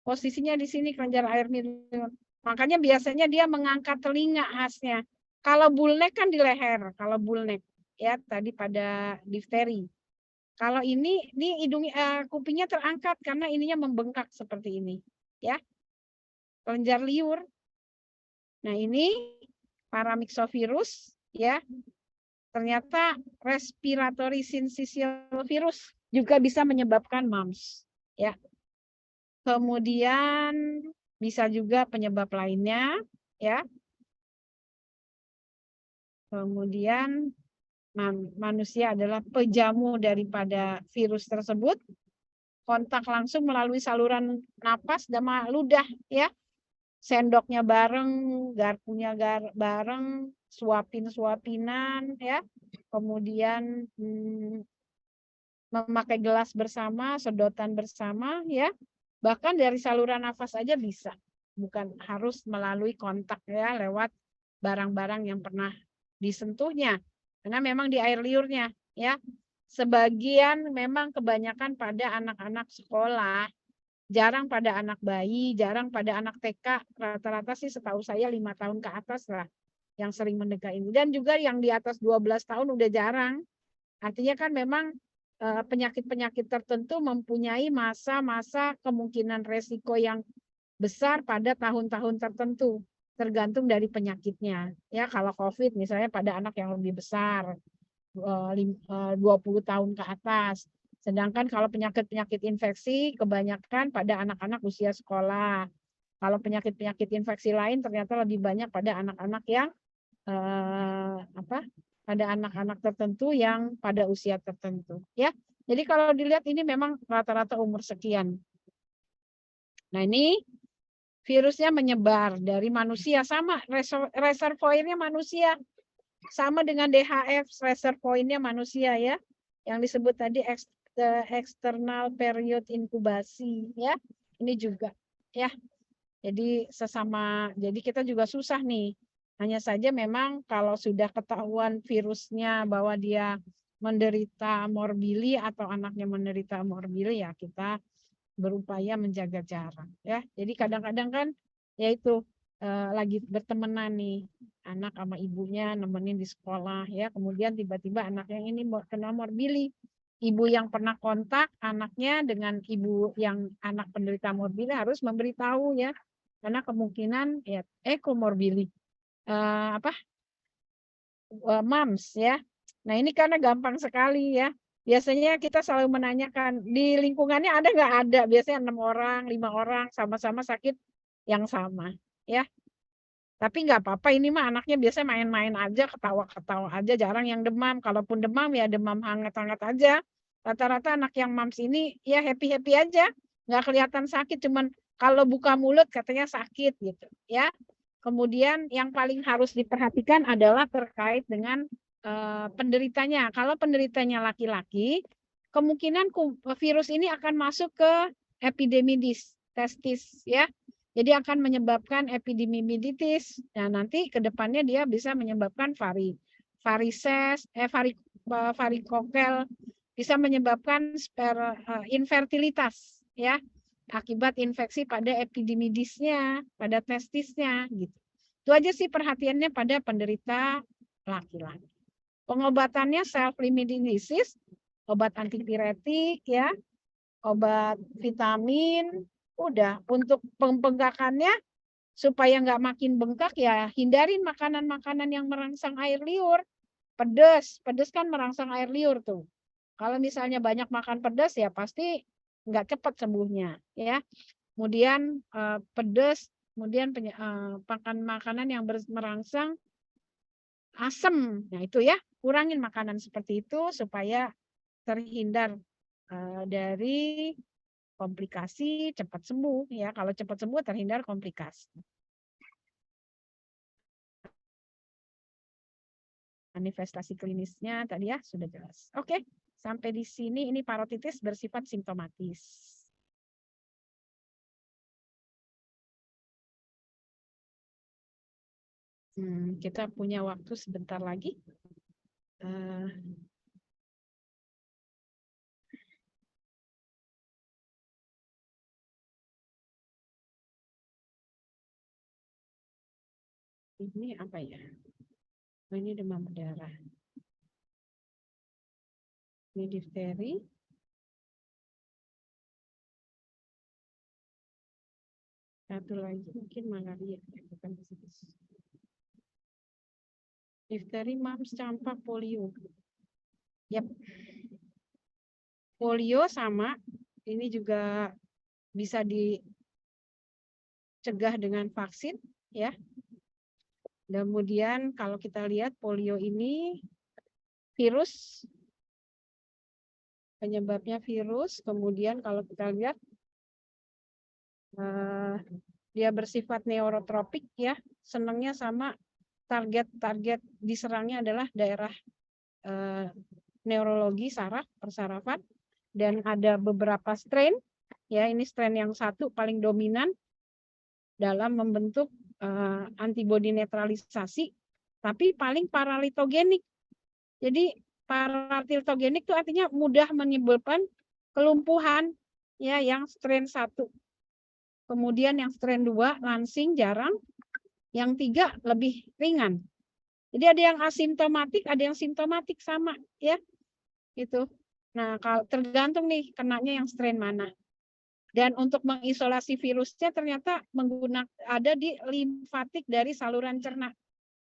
Posisinya di sini kelenjar air liur. Makanya biasanya dia mengangkat telinga khasnya. Kalau bullneck kan di leher, kalau bullneck ya tadi pada difteri. Kalau ini kupingnya terangkat karena ininya membengkak seperti ini ya. Kelenjar liur. Nah, ini paramyxovirus ya. Ternyata respiratory syncytial virus juga bisa menyebabkan MAMS ya. Kemudian bisa juga penyebab lainnya ya. Kemudian manusia adalah pejamu daripada virus tersebut. Kontak langsung melalui saluran napas dan ludah ya. Sendoknya bareng, garpunya bareng, suapinan ya. Kemudian memakai gelas bersama, sedotan bersama ya. Bahkan dari saluran nafas aja bisa. Bukan harus melalui kontak ya lewat barang-barang yang pernah disentuhnya. Karena memang di air liurnya ya. Sebagian memang kebanyakan pada anak-anak sekolah, jarang pada anak bayi, jarang pada anak TK. Rata-rata sih setahu saya 5 tahun ke atas lah yang sering mendekat ini. Dan juga yang di atas 12 tahun udah jarang. Artinya kan memang penyakit-penyakit tertentu mempunyai masa-masa kemungkinan resiko yang besar pada tahun-tahun tertentu. Tergantung dari penyakitnya. Ya, kalau COVID misalnya pada anak yang lebih besar, 20 tahun ke atas. Sedangkan kalau penyakit-penyakit infeksi kebanyakan pada anak-anak usia sekolah. Kalau penyakit-penyakit infeksi lain ternyata lebih banyak pada anak-anak yang pada anak-anak tertentu yang pada usia tertentu, ya. Jadi kalau dilihat ini memang rata-rata umur sekian. Nah, ini virusnya menyebar dari manusia sama reservoirnya manusia. Sama dengan DHF, reservoirnya manusia ya. Yang disebut tadi external period inkubasi ya. Ini juga ya. Jadi jadi kita juga susah nih. Hanya saja memang kalau sudah ketahuan virusnya bahwa dia menderita morbili atau anaknya menderita morbili ya kita berupaya menjaga jarak ya. Jadi kadang-kadang kan yaitu lagi bertemanan nih, anak sama ibunya nemenin di sekolah ya, kemudian tiba-tiba anaknya ini kena morbili. Ibu yang pernah kontak anaknya dengan ibu yang anak penderita morbili harus memberitahu ya, karena kemungkinan ya komorbili mams ya. Nah ini karena gampang sekali ya. Biasanya kita selalu menanyakan di lingkungannya ada nggak ada. Biasanya 6 orang, 5 orang sama-sama sakit yang sama ya. Tapi nggak apa-apa, ini mah anaknya biasa main-main aja, ketawa-ketawa aja, jarang yang demam. Kalaupun demam ya demam hangat-hangat aja. Rata-rata anak yang mams ini ya happy-happy aja, nggak kelihatan sakit, cuman kalau buka mulut katanya sakit gitu ya. Kemudian yang paling harus diperhatikan adalah terkait dengan penderitanya. Kalau penderitanya laki-laki, kemungkinan virus ini akan masuk ke epididymis testis ya. Jadi akan menyebabkan epididimitis. Nah, nanti ke depannya dia bisa menyebabkan varises, varikokel, bisa menyebabkan infertilitas ya, akibat infeksi pada epididimidisnya, pada testisnya gitu. Itu aja sih perhatiannya pada penderita laki-laki. Pengobatannya self-limiting disease, obat antipiretik ya, obat vitamin. Udah, untuk pembengkakannya supaya nggak makin bengkak ya hindarin makanan-makanan yang merangsang air liur. Pedas kan merangsang air liur tuh. Kalau misalnya banyak makan pedas ya pasti nggak cepat sembuhnya ya. Kemudian pedas, kemudian makan makanan yang merangsang asam. Nah itu ya, kurangin makanan seperti itu supaya terhindar dari komplikasi, cepat sembuh ya. Kalau cepat sembuh terhindar komplikasi. Manifestasi klinisnya tadi ya sudah jelas. Oke, sampai di sini ini parotitis bersifat simptomatis. Kita punya waktu sebentar lagi. Ini apa ya? Ini demam berdarah. Ini difteri. Satu lagi mungkin malaria, bukan disease. Difteri, mumps, campak, polio. Yap. Polio sama, ini juga bisa dicegah dengan vaksin ya. Kemudian kalau kita lihat polio ini virus, penyebabnya virus. Kemudian kalau kita lihat dia bersifat neurotropik ya, senangnya sama target diserangnya adalah daerah neurologi saraf, persarafan, dan ada beberapa strain ya. Ini strain yang satu paling dominan dalam membentuk antibodi netralisasi, tapi paling paralitogenik. Jadi paralitogenik itu artinya mudah menimbulkan kelumpuhan ya, yang strain 1. Kemudian yang strain 2 langsing jarang, yang 3 lebih ringan. Jadi ada yang asimptomatik, ada yang simptomatik sama ya. Gitu. Nah, kalau tergantung nih kenanya yang strain mana. Dan untuk mengisolasi virusnya ternyata ada di limfatik dari saluran cerna.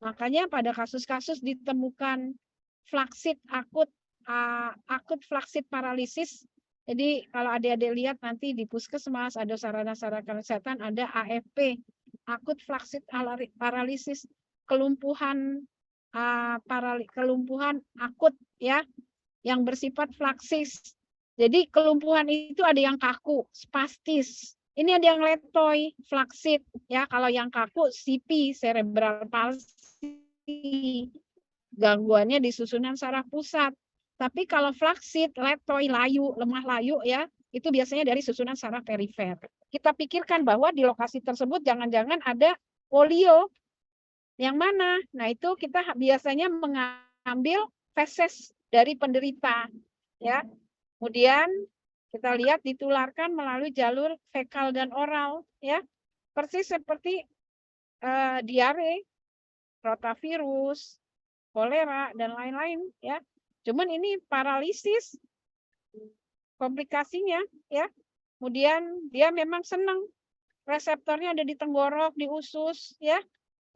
Makanya pada kasus-kasus ditemukan flaksit akut flaksit paralisis. Jadi kalau adik-adik lihat nanti di puskesmas ada sarana-sarana kesehatan ada AFP, akut flaksit paralisis, kelumpuhan kelumpuhan akut ya, yang bersifat flaksis. Jadi kelumpuhan itu ada yang kaku, spastis. Ini ada yang letoy, flaksit ya. Kalau yang kaku CP, cerebral palsy. Gangguannya di susunan saraf pusat. Tapi kalau flaksit, letoy, layu, lemah layu ya, itu biasanya dari susunan saraf perifer. Kita pikirkan bahwa di lokasi tersebut jangan-jangan ada polio. Yang mana? Nah, itu kita biasanya mengambil feses dari penderita ya. Kemudian kita lihat ditularkan melalui jalur fekal dan oral ya. Persis seperti diare, rotavirus, kolera dan lain-lain ya. Cuman ini paralisis komplikasinya ya. Kemudian dia memang senang reseptornya ada di tenggorok, di usus ya.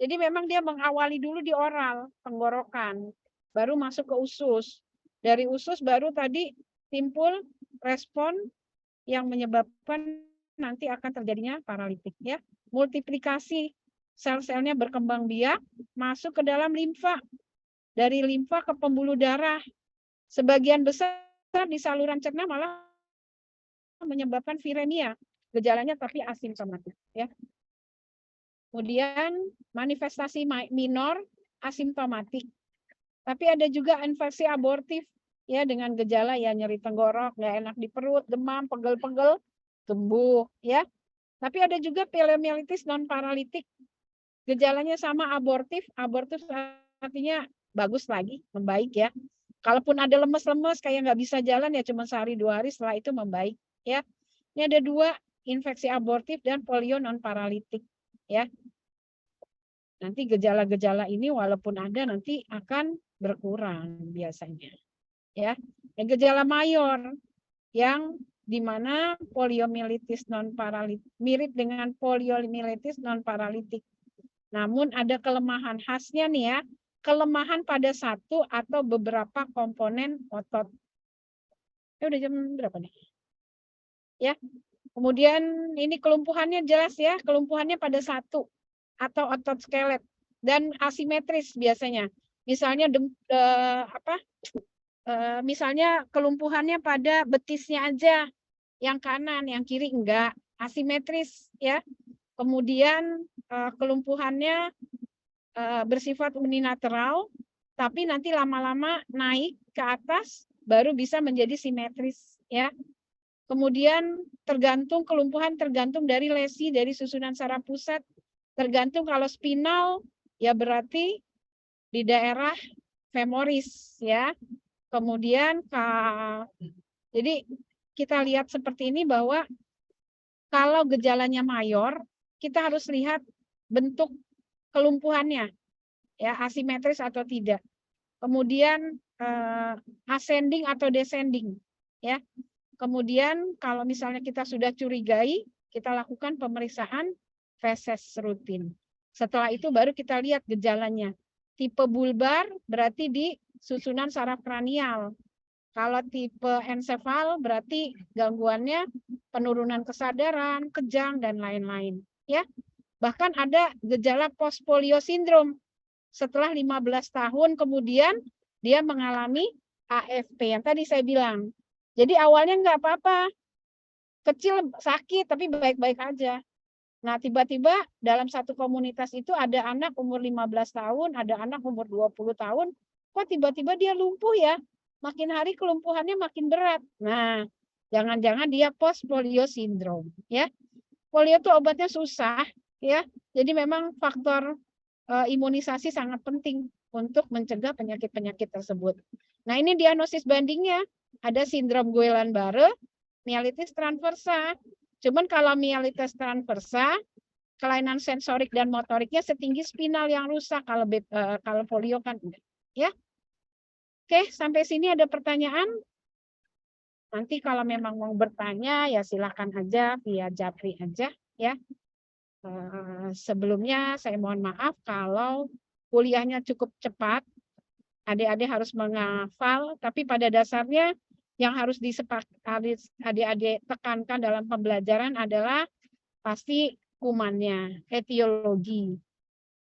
Jadi memang dia mengawali dulu di oral, tenggorokan, baru masuk ke usus. Dari usus baru tadi timbul respon yang menyebabkan nanti akan terjadinya paralitik ya. Multiplikasi sel-selnya berkembang biak masuk ke dalam limfa. Dari limfa ke pembuluh darah. Sebagian besar di saluran cerna malah menyebabkan viremia. Gejalanya tapi asimptomatik ya. Kemudian manifestasi minor asimptomatik. Tapi ada juga infeksi abortif ya dengan gejala ya nyeri tenggorok, nggak enak di perut, demam, pegel-pegel, sembuh ya. Tapi ada juga poliomyelitis non paralitik. Gejalanya sama abortif, abortif artinya bagus lagi, membaik ya. Kalaupun ada lemes-lemes kayak nggak bisa jalan ya cuma sehari 2 hari setelah itu membaik ya. Ini ada 2 infeksi abortif dan polio non paralitik ya. Nanti gejala-gejala ini walaupun ada nanti akan berkurang biasanya. Ya. Dan gejala mayor yang di mana poliomyelitis non paralitik mirip dengan poliomyelitis non paralitik. Namun ada kelemahan khasnya nih ya, kelemahan pada satu atau beberapa komponen otot. Udah jam berapa nih? Ya. Kemudian ini kelumpuhannya jelas ya, kelumpuhannya pada satu atau otot skelet dan asimetris biasanya. Misalnya misalnya kelumpuhannya pada betisnya aja, yang kanan, yang kiri enggak, asimetris ya. Kemudian kelumpuhannya bersifat unilateral, tapi nanti lama-lama naik ke atas baru bisa menjadi simetris ya. Kemudian kelumpuhan tergantung dari lesi dari susunan saraf pusat. Tergantung kalau spinal ya berarti di daerah femoris ya. Kemudian jadi kita lihat seperti ini bahwa kalau gejalanya mayor, kita harus lihat bentuk kelumpuhannya ya, asimetris atau tidak. Kemudian ascending atau descending ya. Kemudian kalau misalnya kita sudah curigai, kita lakukan pemeriksaan feses rutin. Setelah itu baru kita lihat gejalanya. Tipe bulbar berarti di susunan saraf kranial. Kalau tipe ensefal berarti gangguannya penurunan kesadaran, kejang, dan lain-lain. Ya, bahkan ada gejala postpolio sindrom. Setelah 15 tahun kemudian dia mengalami AFP yang tadi saya bilang. Jadi awalnya nggak apa-apa, kecil sakit tapi baik-baik aja. Nah tiba-tiba dalam satu komunitas itu ada anak umur 15 tahun, ada anak umur 20 tahun, kok tiba-tiba dia lumpuh ya, makin hari kelumpuhannya makin berat. Nah jangan-jangan dia postpolio sindrom ya. Polio itu obatnya susah ya, jadi memang faktor imunisasi sangat penting untuk mencegah penyakit-penyakit tersebut. Nah ini diagnosis bandingnya. Ada sindrom Guillain-Barré, mielitis transversa. Cuman kalau mielitis transversa, kelainan sensorik dan motoriknya setinggi spinal yang rusak. Kalau polio kan enggak. Ya. Oke, sampai sini ada pertanyaan? Nanti kalau memang mau bertanya ya silakan aja via Japri aja ya. Sebelumnya saya mohon maaf kalau kuliahnya cukup cepat. Adik-adik harus menghafal, tapi pada dasarnya yang harus adik-adik tekankan dalam pembelajaran adalah pasti kumannya, etiologi.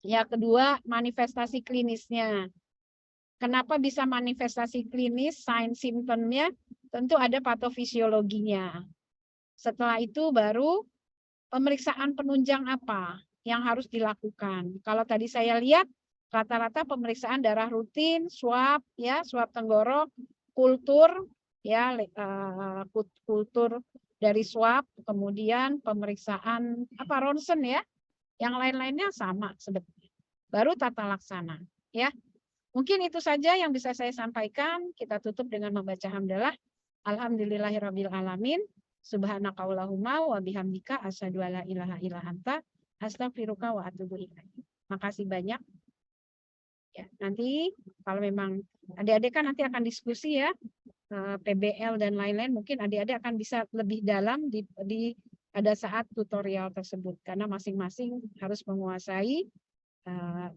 Yang kedua, manifestasi klinisnya. Kenapa bisa manifestasi klinis, sign symptomnya? Tentu ada patofisiologinya. Setelah itu baru pemeriksaan penunjang apa yang harus dilakukan. Kalau tadi saya lihat, rata-rata pemeriksaan darah rutin, swab, ya, swab tenggorok, kultur, ya, kultur dari swab, kemudian pemeriksaan ronsen ya, yang lain-lainnya sama sebetulnya. Baru tata laksana, ya. Mungkin itu saja yang bisa saya sampaikan. Kita tutup dengan membaca hamdalah. Alhamdulillahirabbil alamin. Subhanakallahumma wa bihamdika asyhadu alla ilaha illa anta Astaghfiruka wa atubu ilaik. Makasih banyak. Ya, nanti kalau memang adik-adik kan nanti akan diskusi ya, PBL dan lain-lain, mungkin adik-adik akan bisa lebih dalam di pada saat tutorial tersebut, karena masing-masing harus menguasai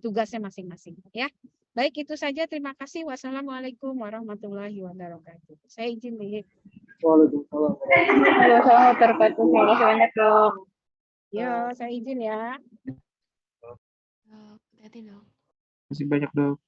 tugasnya masing-masing ya. Baik, itu saja. Terima kasih. Wassalamualaikum warahmatullahi wabarakatuh. Saya izin nih. Waalaikumsalam. Waalaikumsalam warahmatullahi wabarakatuh. Terima kasih banyak, Dok. Ya, saya izin ya. Hati-hati dok. Terima kasih banyak, Dok.